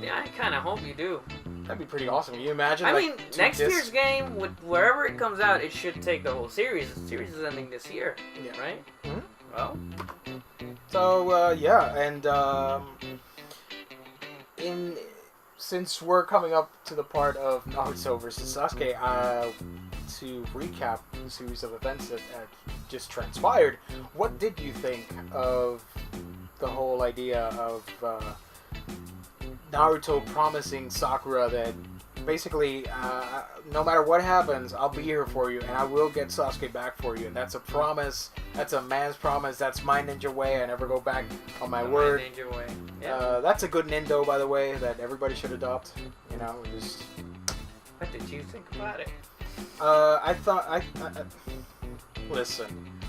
Yeah, I kind of hope you do. That'd be pretty awesome. Can you imagine? I like, mean, 2 next discs? year's game, wherever it comes out, it should take the whole series. The series is ending this year, Yeah. right? Mhm. Well, So yeah, and since we're coming up to the part of Naruto versus Sasuke, to recap the series of events that just transpired, what did you think of the whole idea of Naruto promising Sakura that basically, no matter what happens, I'll be here for you, and I will get Sasuke back for you. And that's a promise. That's a man's promise. That's my ninja way. I never go back on my word. Ninja way. Yeah. That's a good nindo, by the way, that everybody should adopt. You know, just... What did you think about it? I thought... Listen.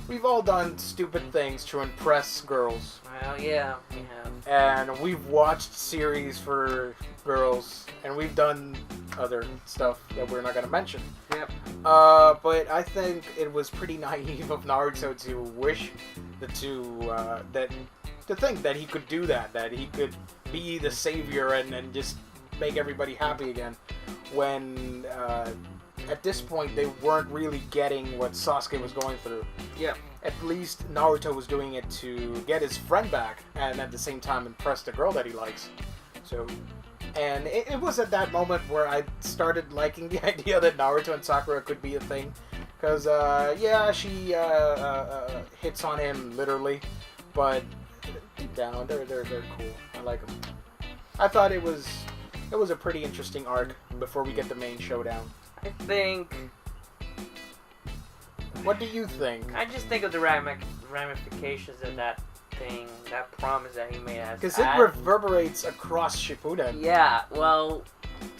we've all done stupid things to impress girls. Well, yeah, we have. And we've watched series for girls, and we've done other stuff that we're not going to mention. Yep. But I think it was pretty naive of Naruto to wish to think that he could do that he could be the savior and just make everybody happy again, when at this point they weren't really getting what Sasuke was going through. Yeah. At least Naruto was doing it to get his friend back, and at the same time impress the girl that he likes. So, and it was at that moment where I started liking the idea that Naruto and Sakura could be a thing. Because, yeah, she hits on him literally, but deep down, they're cool. I like them. I thought it was a pretty interesting arc before we get the main showdown. I think... What do you think? I just think of the ramifications of that thing, that promise that he made. Because it reverberates across Shippuden. Yeah, well,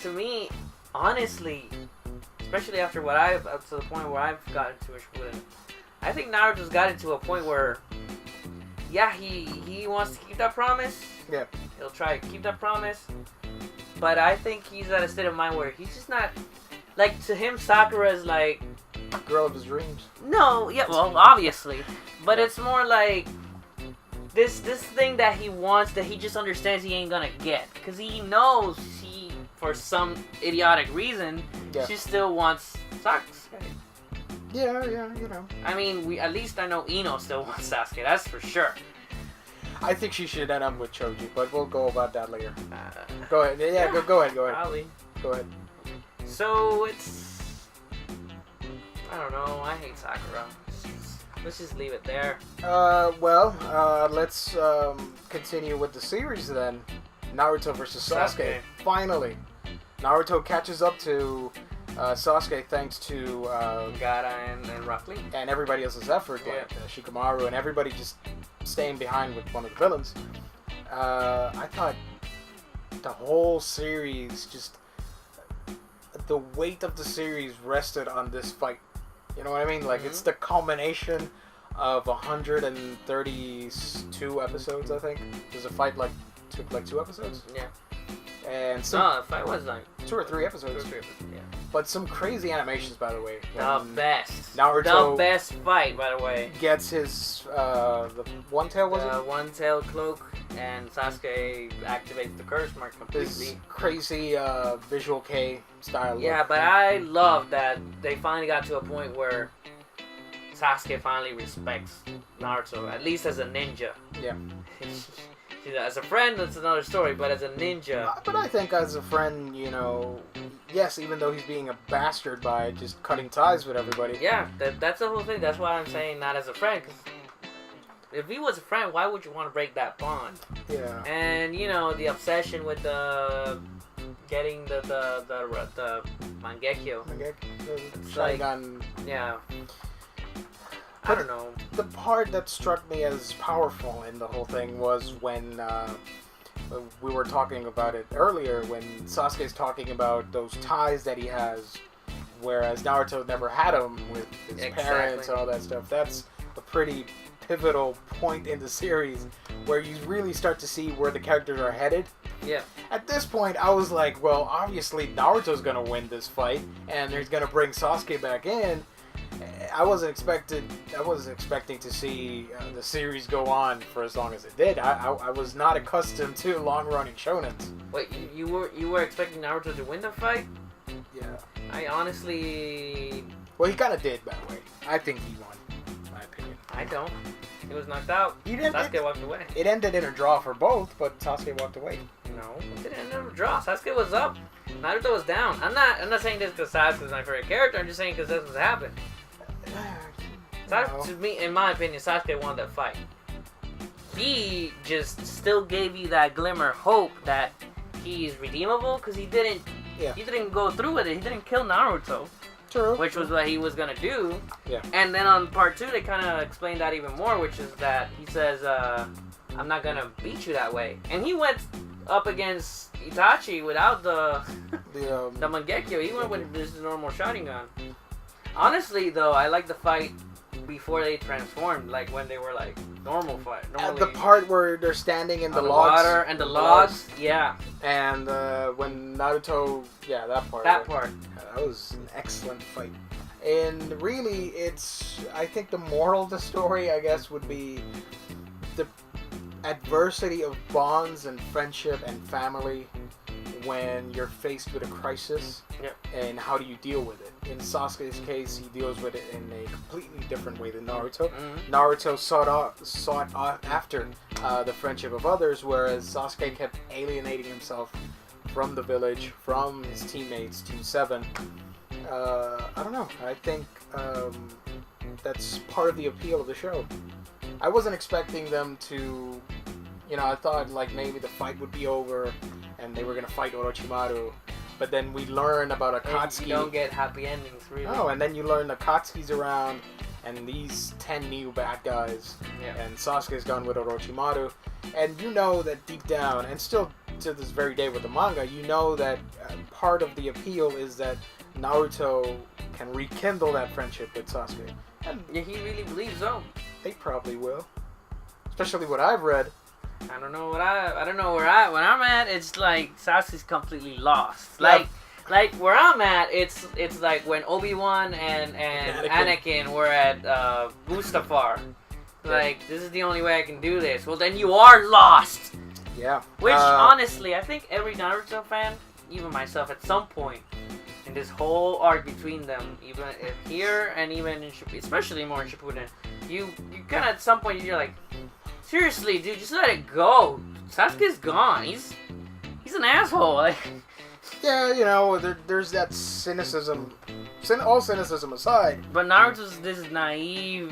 to me, honestly, especially after to the point where I've gotten to Shippuden, I think Naruto's gotten to a point where, yeah, he wants to keep that promise. Yeah. He'll try to keep that promise. But I think he's at a state of mind where he's just not, like, to him, Sakura is like... Girl of his dreams. No, yeah, well, obviously. But it's more like this thing that he wants that he just understands he ain't gonna get. Because he knows for some idiotic reason, she still wants Sasuke. Yeah, you know. I mean, at least I know Ino still wants Sasuke, that's for sure. I think she should end up with Choji, but we'll go about that later. Go ahead. Yeah, go ahead. Probably. Go ahead. So, it's... I don't know. I hate Sakura. Let's just leave it there. Let's continue with the series then. Naruto versus Sasuke. Finally, Naruto catches up to Sasuke thanks to Gaara and Rock Lee. And everybody else's effort, like Shikamaru and everybody just staying behind with one of the villains. I thought the whole series, just the weight of the series rested on this fight. You know what I mean? Like, it's the culmination of 132 episodes, I think. There's a fight took 2 episodes? Yeah. And the fight was like 2 or 3 episodes. 2 or 3 episodes, yeah. But some crazy animations, by the way. The best. Naruto the best fight, by the way. Gets his, the one tail, was it? The one tail cloak, and Sasuke activates the curse mark completely. This crazy visual K style. Yeah, but I love that they finally got to a point where Sasuke finally respects Naruto, at least as a ninja. Yeah. As a friend, that's another story, but as a ninja... But I think as a friend, you know, yes, even though he's being a bastard by just cutting ties with everybody. Yeah, that's the whole thing. That's why I'm saying not as a friend, because if he was a friend, why would you want to break that bond? Yeah. And, you know, the obsession with getting the Mangekyo. It's like, yeah. I don't know. The part that struck me as powerful in the whole thing was when we were talking about it earlier, when Sasuke's talking about those ties that he has, whereas Naruto never had them with his parents and all that stuff. That's a pretty pivotal point in the series where you really start to see where the characters are headed. Yeah. At this point, I was like, well, obviously Naruto's gonna win this fight, and he's gonna bring Sasuke back in. I wasn't expecting to see the series go on for as long as it did. I was not accustomed to long-running shonens. Wait, you were expecting Naruto to win the fight? Yeah. I honestly... Well, he kind of did, by the way. I think he won, in my opinion. I don't. He was knocked out. Sasuke walked away. It ended in a draw for both, but Sasuke walked away. No, it didn't end in a draw. Sasuke was up. Naruto was down. I'm not saying this because Sasuke is my favorite character. I'm just saying because that's what happened. To me, in my opinion, Sasuke won that fight. He just still gave you that glimmer of hope that he's redeemable because he didn't go through with it. He didn't kill Naruto. True. Which was what he was gonna do. Yeah. And then on part 2, they kind of explained that even more, which is that he says, "I'm not gonna beat you that way," and he went up against Itachi without the Mangekyo. He went with his normal Sharingan. Honestly, though, I like the fight before they transformed, like when they were like normal fight. Normally, the part where they're standing in the logs. Water and the logs. Yeah. And when Naruto, that part. That part. That was an excellent fight. And really, I think the moral of the story, I guess, would be the adversity of bonds and friendship and family when you're faced with a crisis. Yep. And how do you deal with it? In Sasuke's case, he deals with it in a completely different way than Naruto. Mm-hmm. Naruto sought after the friendship of others, whereas Sasuke kept alienating himself from the village, from his teammates, Team 7. I don't know. I think that's part of the appeal of the show. I wasn't expecting them to... I thought like maybe the fight would be over and they were going to fight Orochimaru. But then we learn about Akatsuki. You don't get happy endings, really. Oh, and then you learn Akatsuki's around, and these 10 new bad guys. Yeah. And Sasuke's gone with Orochimaru. And you know that deep down, and still to this very day with the manga, you know that part of the appeal is that Naruto can rekindle that friendship with Sasuke. And yeah, he really believes so. They probably will. Especially what I've read. I don't know where I'm at. It's like Sasuke's completely lost. Like where I'm at, it's like when Obi-Wan and Anakin were at Mustafar. Like, this is the only way I can do this. Well, then you are lost. Yeah. Which honestly, I think every Naruto fan, even myself, at some point in this whole arc between them, even here and even in Shippuden, especially more in Shippuden, you kind of at some point you're like, seriously, dude, just let it go. Sasuke's gone. He's an asshole. Like, yeah, there's that cynicism. All cynicism aside. But Naruto's this naive.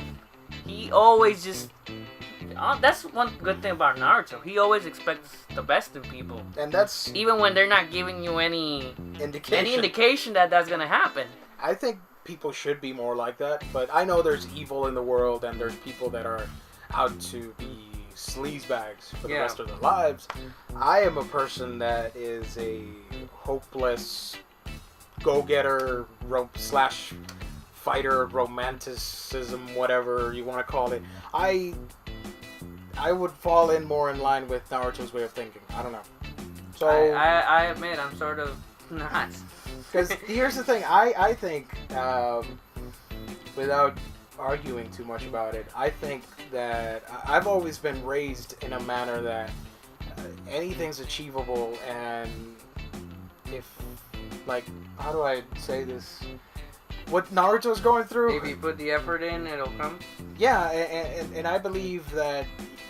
He always just... that's one good thing about Naruto. He always expects the best in people. And that's... Even when they're not giving you any indication that that's going to happen. I think people should be more like that. But I know there's evil in the world and there's people that are out to be sleazebags for the rest of their lives. I am a person that is a hopeless go-getter slash fighter, romanticism, whatever you want to call it. I would fall in more in line with Naruto's way of thinking. I don't know. So I admit I'm sort of not. Because here's the thing. I think without arguing too much about it, I think that I've always been raised in a manner that anything's achievable, and if, like, how do I say this? What Naruto's going through... If you put the effort in, it'll come. Yeah, and I believe that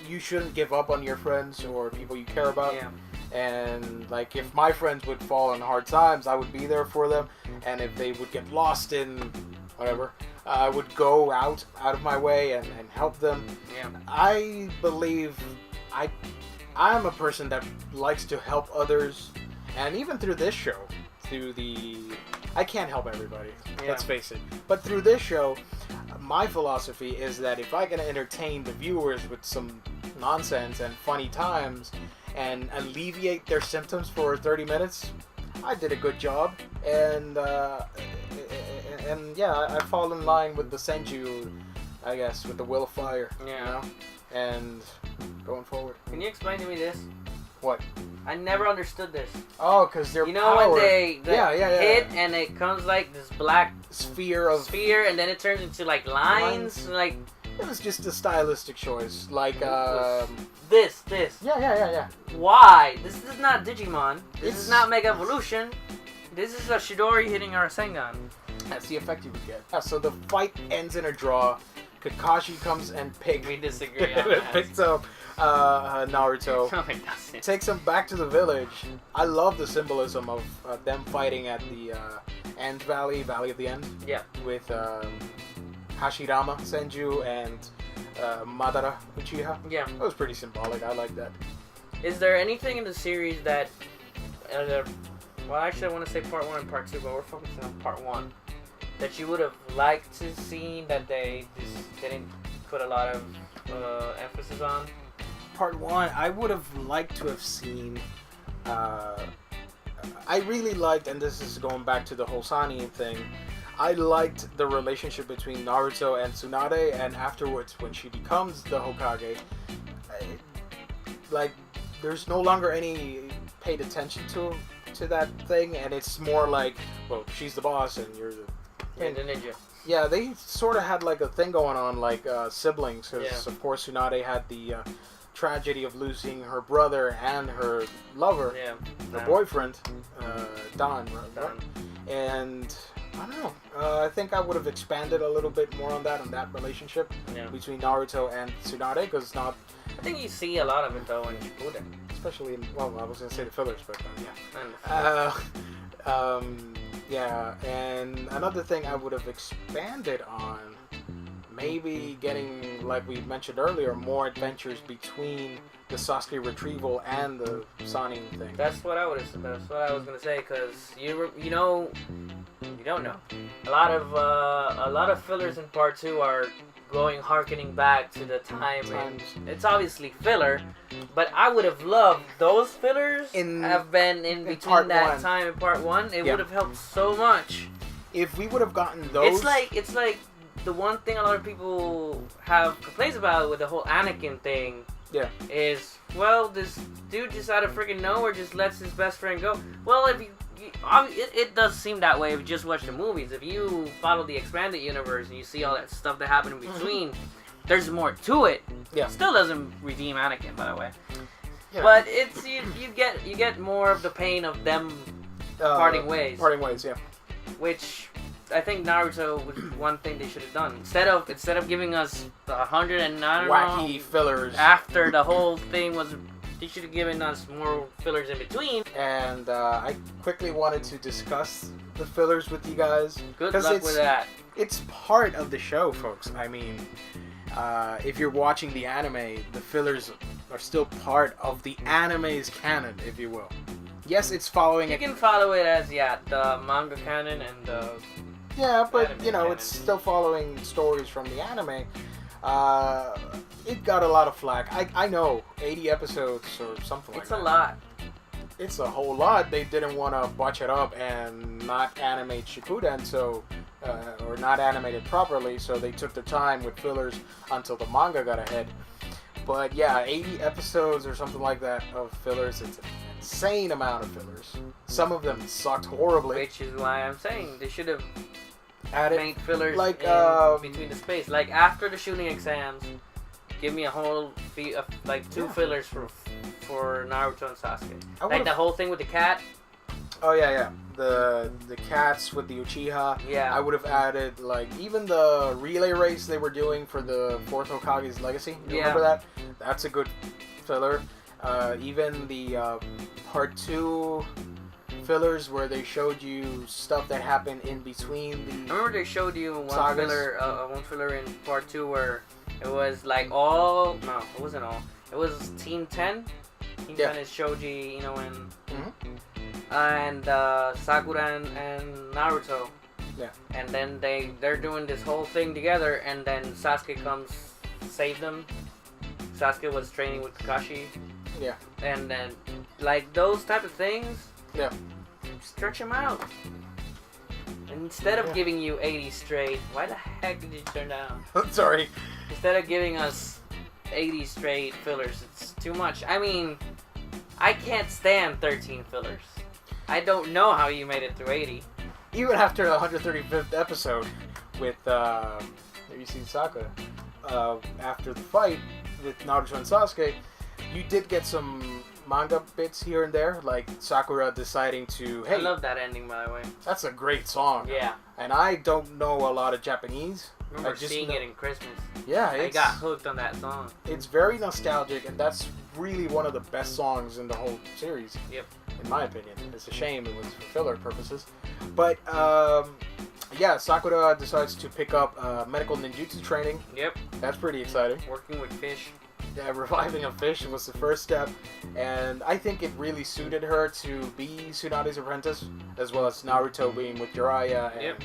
you shouldn't give up on your friends or people you care about. Yeah. And, like, if my friends would fall in hard times, I would be there for them. And if they would get lost in whatever, I would go out of my way and help them. Yeah. I believe I'm a person that likes to help others. And even through this show, I can't help everybody, let's face it. But through this show, my philosophy is that if I can entertain the viewers with some nonsense and funny times and alleviate their symptoms for 30 minutes, I did a good job. And I fall in line with the Senju, I guess, with the will of fire. Yeah. And going forward. Can you explain to me this? What? I never understood this. Oh, because they're powered. When they hit yeah. and it comes like this black sphere and then it turns into like lines. Like, it was just a stylistic choice. Like this. Yeah. Why? This is not Digimon. This is not Mega Evolution. This is a Chidori hitting our Rasengan. That's the effect you would get. Yeah, so the fight ends in a draw. Kakashi comes and we disagree on that. Picks up Naruto. No, it doesn't. Takes him back to the village. I love the symbolism of them fighting at the End Valley of the End. Yeah. With Hashirama Senju and Madara Uchiha. Yeah. That was pretty symbolic. I like that. Is there anything in the series that... well, actually, I want to say part 1 and part 2, but we're focusing on part 1. That you would have liked to see that they just didn't put a lot of emphasis on? Part 1, I would have liked to have seen... I really liked, and this is going back to the whole Sani thing, I liked the relationship between Naruto and Tsunade, and afterwards when she becomes the Hokage, like there's no longer any paid attention to that thing, and it's more like, well, she's the boss and you're the ninja. Yeah, they sort of had like a thing going on, like siblings, because Yeah. of course Tsunade had the tragedy of losing her brother and her lover, her boyfriend, Don. Don. And I don't know. I think I would have expanded a little bit more on that relationship between Naruto and Tsunade, because not. I think you see a lot of it though in Shippuden. Especially in, well, I was gonna say the fillers, but yeah. And another thing I would have expanded on, maybe getting, like we mentioned earlier, more adventures between the Sasuke retrieval and the Sannin thing. That's what I was gonna say, because you don't know. A lot of fillers in part 2 are harkening back to the time. It's obviously filler, but I would have loved those fillers have been in between that time in part 1. It would have helped so much. If we would have gotten those, it's like the one thing a lot of people have complaints about with the whole Anakin thing. Yeah. Is, well, this dude just out of freaking nowhere just lets his best friend go. Well, if it does seem that way if you just watch the movies. If you follow the expanded universe and you see all that stuff that happened in between, there's more to it. Yeah. Still doesn't redeem Anakin, by the way. Yeah. But it's you get more of the pain of them parting ways. Parting ways, yeah. Which I think Naruto was one thing they should have done. Instead of giving us 100 and wacky fillers after the whole thing was. They should have given us more fillers in between. And I quickly wanted to discuss the fillers with you guys. Good luck with that. It's part of the show, folks. I mean, if you're watching the anime, the fillers are still part of the anime's canon, if you will. Yes, it's following. You can follow it as the manga canon and the. Yeah, but canon. It's still following stories from the anime. It got a lot of flack. I know, 80 episodes or something like that. It's a lot. It's a whole lot. They didn't want to botch it up and not animate Shippuden, or not animate it properly, so they took their time with fillers until the manga got ahead. But yeah, 80 episodes or something like that of fillers. It's an insane amount of fillers. Some of them sucked horribly. Which is why I'm saying they should have made fillers like between the space. Like after the shooting exams, give me a whole two fillers for Naruto and Sasuke. Like the whole thing with the cat. Oh yeah. The cats with the Uchiha. Yeah. I would have added like even the relay race they were doing for the 4th Hokage's legacy. You remember that? That's a good filler. Even the part 2 fillers where they showed you stuff that happened in between the. I remember they showed you one filler in part 2 where it was like no, it wasn't all. It was Team 10. Team 10 is Shoji, and Sakura and Naruto. Yeah. And then they're doing this whole thing together, and then Sasuke comes save them. Sasuke was training with Kakashi. Yeah. And then like those type of things. Yeah. Stretch them out. Instead of giving you 80 straight, why the heck did you turn down? I'm sorry. Instead of giving us 80 straight fillers, it's too much. I mean, I can't stand 13 fillers. I don't know how you made it through 80. Even after the 135th episode with, you see Sakura, after the fight with Naruto and Sasuke, you did get some manga bits here and there, like Sakura deciding to, hey... I love that ending, by the way. That's a great song. Yeah. And I don't know a lot of Japanese. I remember seeing it in Christmas. Yeah, I got hooked on that song. It's very nostalgic, and that's really one of the best songs in the whole series. Yep. In my opinion. It's a shame it was for filler purposes. But, yeah, Sakura decides to pick up medical ninjutsu training. Yep. That's pretty exciting. Working with fish. Yeah, reviving a fish was the first step, and I think it really suited her to be Tsunade's apprentice, as well as Naruto being with Jiraiya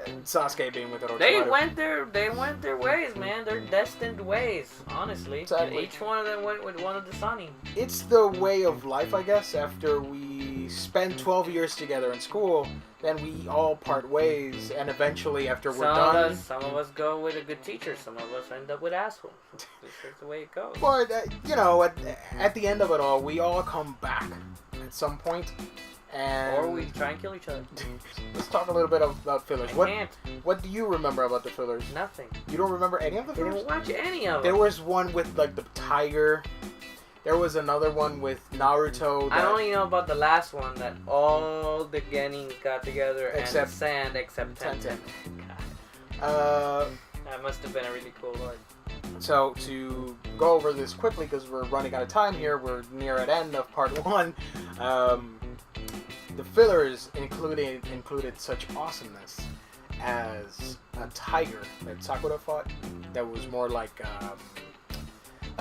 and Sasuke being with Orochimaru. They went their ways, man. They're destined ways, honestly. Exactly. And each one of them went with one of the Sannin. It's the way of life, I guess, after we we spend 12 years together in school, then we all part ways, and eventually after we're done... Some of us go with a good teacher, some of us end up with assholes. That's the way it goes. But, you know, at the end of it all, we all come back at some point, and... Or we try and kill each other. Let's talk a little bit about fillers. What do you remember about the fillers? Nothing. You don't remember any of the fillers? I didn't watch any of them. There was one with, like, the tiger... There was another one with Naruto. I only know about the last one, that all the Genins got together except and Sand except Tenten. That must have been a really cool one. So, to go over this quickly, because we're running out of time here, we're near at end of part 1. The fillers included such awesomeness as a tiger that Sakura fought that was more like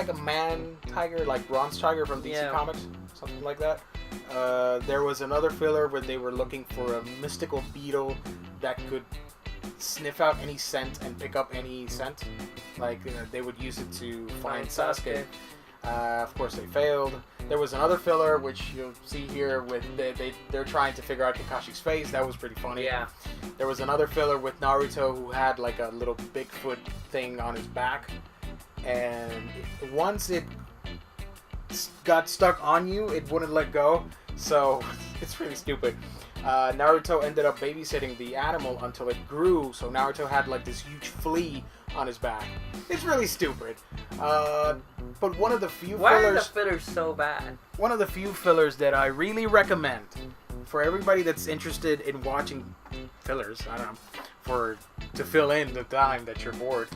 a man tiger, like Bronze Tiger from DC Comics, something like that. There was another filler where they were looking for a mystical beetle that could sniff out any scent and pick up any scent. Like, they would use it to find Sasuke. Of course, they failed. There was another filler, which you'll see here, with they're trying to figure out Kakashi's face. That was pretty funny. Yeah. There was another filler with Naruto, who had like a little Bigfoot thing on his back. And once it got stuck on you, it wouldn't let go. So it's really stupid. Naruto ended up babysitting the animal until it grew. So Naruto had like this huge flea on his back. It's really stupid. But one of the few Why fillers... are the fillers so bad? One of the few fillers that I really recommend for everybody that's interested in watching fillers, I don't know, to fill in the time that you're bored.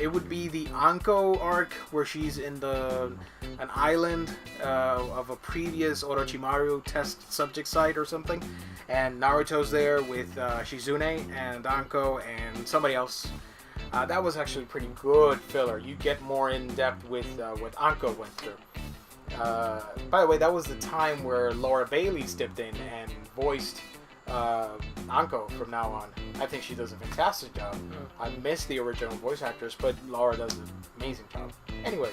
It would be the Anko arc, where she's in an island of a previous Orochimaru test subject site or something, and Naruto's there with Shizune and Anko and somebody else. That was actually pretty good filler. You get more in depth with what Anko went through. By the way, that was the time where Laura Bailey stepped in and voiced Anko from now on. I think she does a fantastic job. I miss the original voice actress, but Laura does an amazing job. Anyway,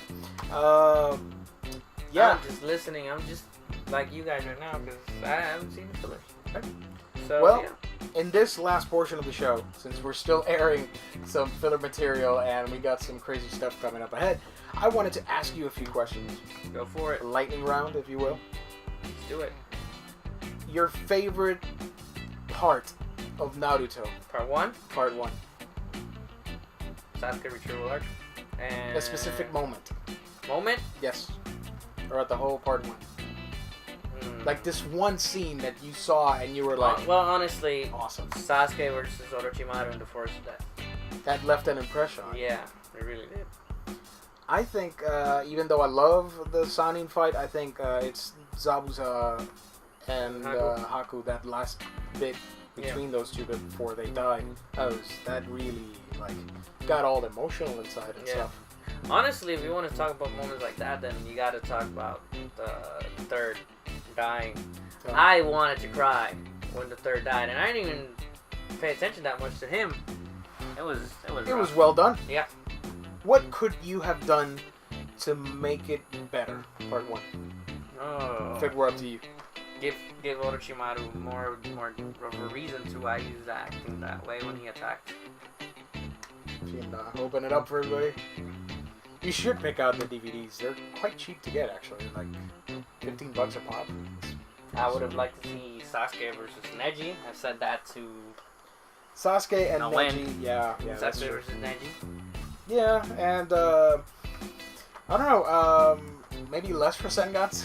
yeah. I'm just listening. I'm just like you guys right now because I haven't seen the fillers. Okay. So, well, yeah. In this last portion of the show, since we're still airing some filler material and we got some crazy stuff coming up ahead, I wanted to ask you a few questions. Go for it. Lightning round, if you will. Let's do it. Your favorite part of Naruto? Part 1? Part 1. Sasuke retrieval arc. And A specific moment. Moment? Yes. Or at the whole part 1. Like this one scene that you saw and you were like... Well, honestly... Awesome. Sasuke versus Orochimaru in the Forest of Death. That left an impression on you. Yeah, it really did. I think, even though I love the Sannin fight, I think it's Zabuza and Haku, that last bit between those two before they died. That really, like, got all emotional inside and stuff. Honestly, if you want to talk about moments like that, then you got to talk about the third dying. Yeah. I wanted to cry when the third died, and I didn't even pay attention that much to him. It was well done. Yeah. What could you have done to make it better? Part 1. Oh. If it were up to you. Give Orochimaru more of a reason to why he was acting that way when he attacked. You can open it up for everybody. You should pick out the DVDs. They're quite cheap to get, actually. Like $15 a pop. I would have liked to see Sasuke versus Neji. I've said that to Sasuke and Neji. Yeah, that's Sasuke true. versus Neji. Yeah, and I don't know. Maybe less for Sengats.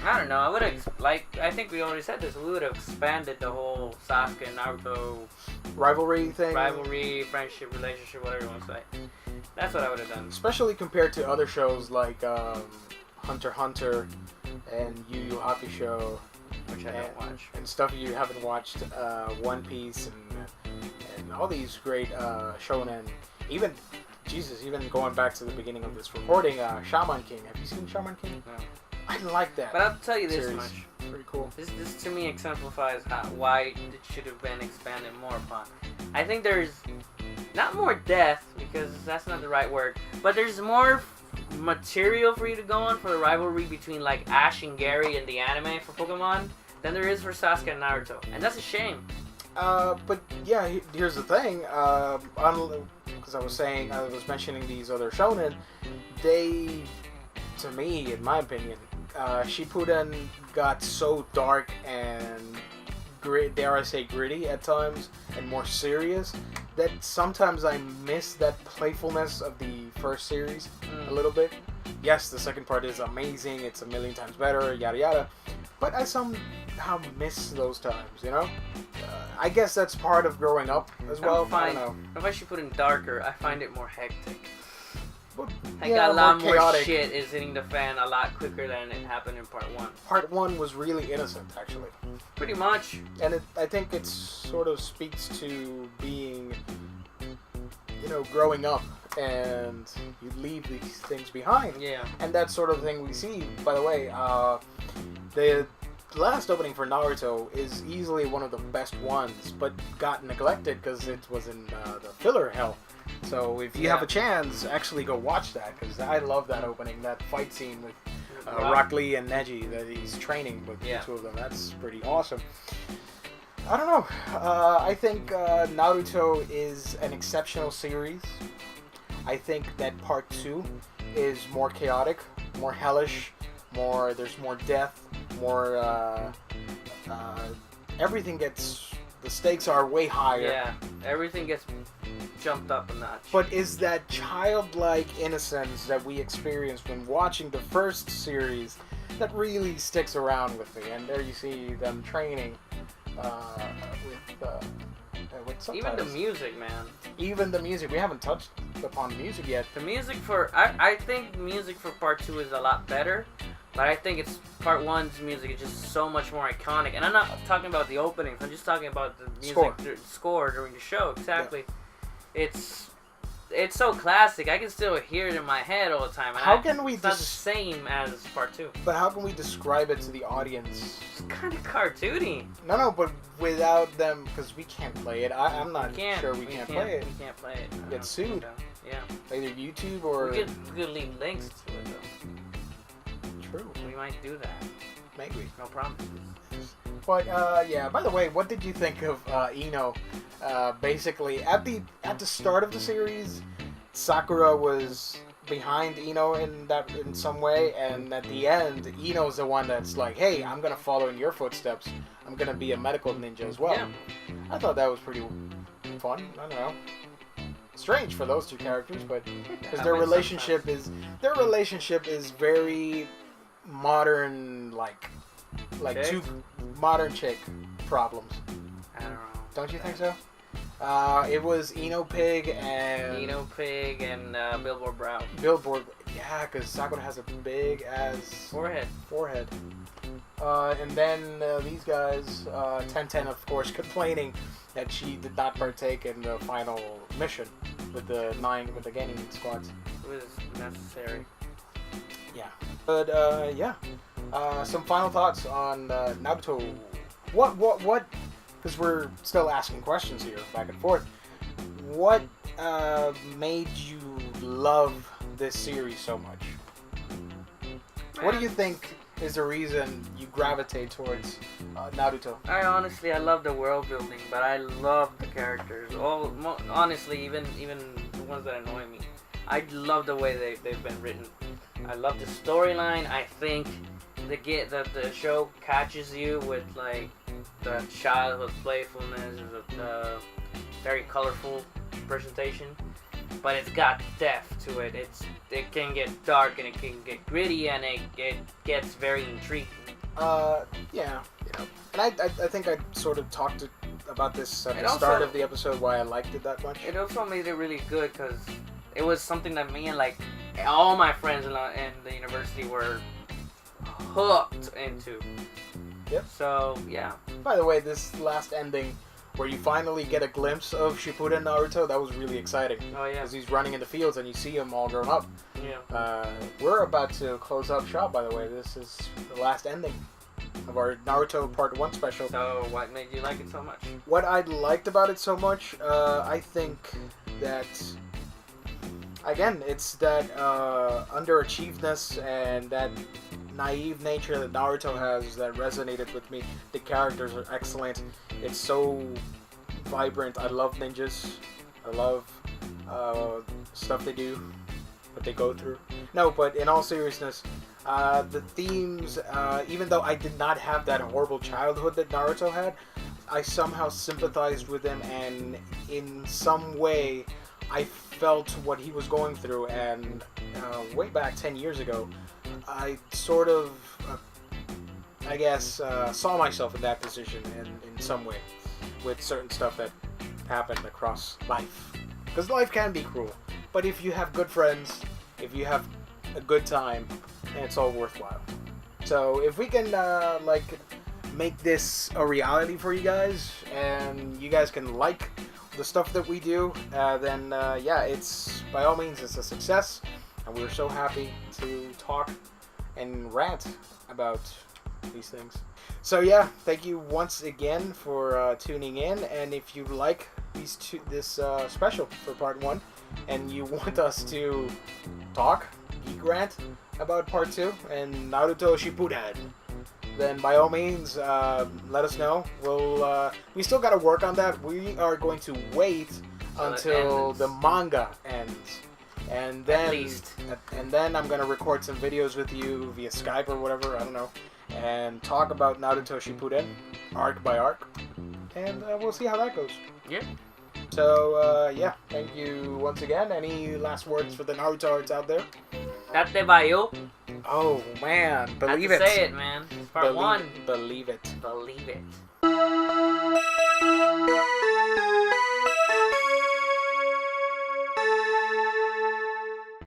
I don't know. I would have I think we already said this. We would have expanded the whole Sasuke and Naruto rivalry thing. Rivalry, friendship, relationship, whatever you want to say. That's what I would have done. Especially compared to other shows like Hunter x Hunter and Yu Yu Hakusho, which I don't watch, and stuff you haven't watched. One Piece and all these great shonen. Even going back to the beginning of this recording, Shaman King. Have you seen Shaman King? No. I like that. But I'll tell you this series. much. Pretty cool. This to me exemplifies why it should have been expanded more upon. I think there's not more depth, because that's not the right word, but there's more material for you to go on for the rivalry between like Ash and Gary in the anime for Pokemon than there is for Sasuke and Naruto, and that's a shame. But yeah, here's the thing. Because I was mentioning these other shonen, they, to me, in my opinion, Shippuden got so dark and dare I say gritty at times, and more serious, that sometimes I miss that playfulness of the first series a little bit. Yes, the second part is amazing, it's a million times better, yada yada, but I somehow miss those times, you know? I guess that's part of growing up as well. I don't know. If I should put in darker, I find it more hectic. But, I got a lot more shit is hitting the fan a lot quicker than it happened in part 1. Part 1 was really innocent, actually. Pretty much. And I think it sort of speaks to being, you know, growing up, and you leave these things behind. Yeah. And that sort of thing we see, by the way, the last opening for Naruto is easily one of the best ones, but got neglected because it was in the filler hell. So if you have a chance, actually go watch that, because I love that opening, that fight scene with Rock Lee and Neji that he's training with the two of them. That's pretty awesome. I don't know. I think Naruto is an exceptional series. I think that part 2 is more chaotic, more hellish, there's more death, more everything gets, the stakes are way higher. Yeah, everything gets jumped up a notch. But is that childlike innocence that we experienced when watching the first series that really sticks around with me? And there you see them training with subtitles. Even the music, man. Even the music. We haven't touched upon the music yet. The music for... I think music for part 2 is a lot better. But I think it's part 1's music is just so much more iconic. And I'm not talking about the openings. I'm just talking about the music score during the show. Exactly. Yeah. It's so classic. I can still hear it in my head all the time. It's not the same as part 2. But how can we describe it to the audience? It's kind of cartoony. No, but without them, because we can't play it. I'm not sure we can't play it. We can't play it. Get sued. Yeah. Either YouTube or... We could leave links to it, though. True. We might do that. Maybe. No promises. But yeah. By the way, what did you think of Ino? Basically, at the start of the series, Sakura was behind Ino in some way, and at the end, Ino's the one that's like, "Hey, I'm gonna follow in your footsteps. I'm gonna be a medical ninja as well." Yeah. I thought that was pretty fun. I don't know. Strange for those two characters, but because their relationship is very modern, like two modern chick problems. I don't know. Don't you think so? It was Eno Pig and Billboard Brow. Billboard, yeah, because Sakura has a big ass forehead. And then these guys, 1010, of course, complaining that she did not partake in the final mission with the gaming squads. It was necessary. Yeah. But yeah. Some final thoughts on Naruto. What? Because we're still asking questions here, back and forth. What made you love this series so much? What do you think is the reason you gravitate towards Naruto? I love the world building, but I love the characters. Honestly, even the ones that annoy me. I love the way they've been written. I love the storyline. I think the show catches you with like the childhood playfulness, the very colorful presentation, but it's got depth to it. It can get dark and it can get gritty and it gets very intriguing. Yeah, and I think I sort of talked about this at the start of the episode, why I liked it that much. It also made it really good because it was something that me and like all my friends in the university were hooked into. Yep. So yeah. By the way, this last ending, where you finally get a glimpse of Shippuden Naruto, that was really exciting. Oh yeah. Because he's running in the fields and you see him all grown up. Yeah. We're about to close up shop, by the way. This is the last ending of our Naruto Part 1 special. So what made you like it so much? What I liked about it so much, I think that, again, it's that underachievedness and that naive nature that Naruto has that resonated with me. The characters are excellent. It's so vibrant. I love ninjas. I love stuff they do, what they go through. No, but in all seriousness, the themes, even though I did not have that horrible childhood that Naruto had, I somehow sympathized with him, and in some way I felt what he was going through. And way back 10 years ago, I sort of, I guess, saw myself in that position in some way with certain stuff that happened across life. Because life can be cruel, but if you have good friends, if you have a good time, then it's all worthwhile. So if we can make this a reality for you guys, and you guys can like the stuff that we do, then yeah, it's by all means it's a success, and we're so happy to talk and rant about these things. So yeah, thank you once again for tuning in, and if you like this special for part 1, and you want us to talk, geek rant about part 2 and Naruto Shippuden, then by all means let us know. We still gotta work on that. We are going to wait until the manga ends, and then I'm gonna record some videos with you via Skype or whatever, I don't know, and talk about Naruto Shippuden arc by arc, and we'll see how that goes. Yeah. So yeah, thank you once again. Any last words for the Naruto arts out there? Date bayo. Oh man, believe I have it. to say it, man. Part 1. Believe it. Believe it.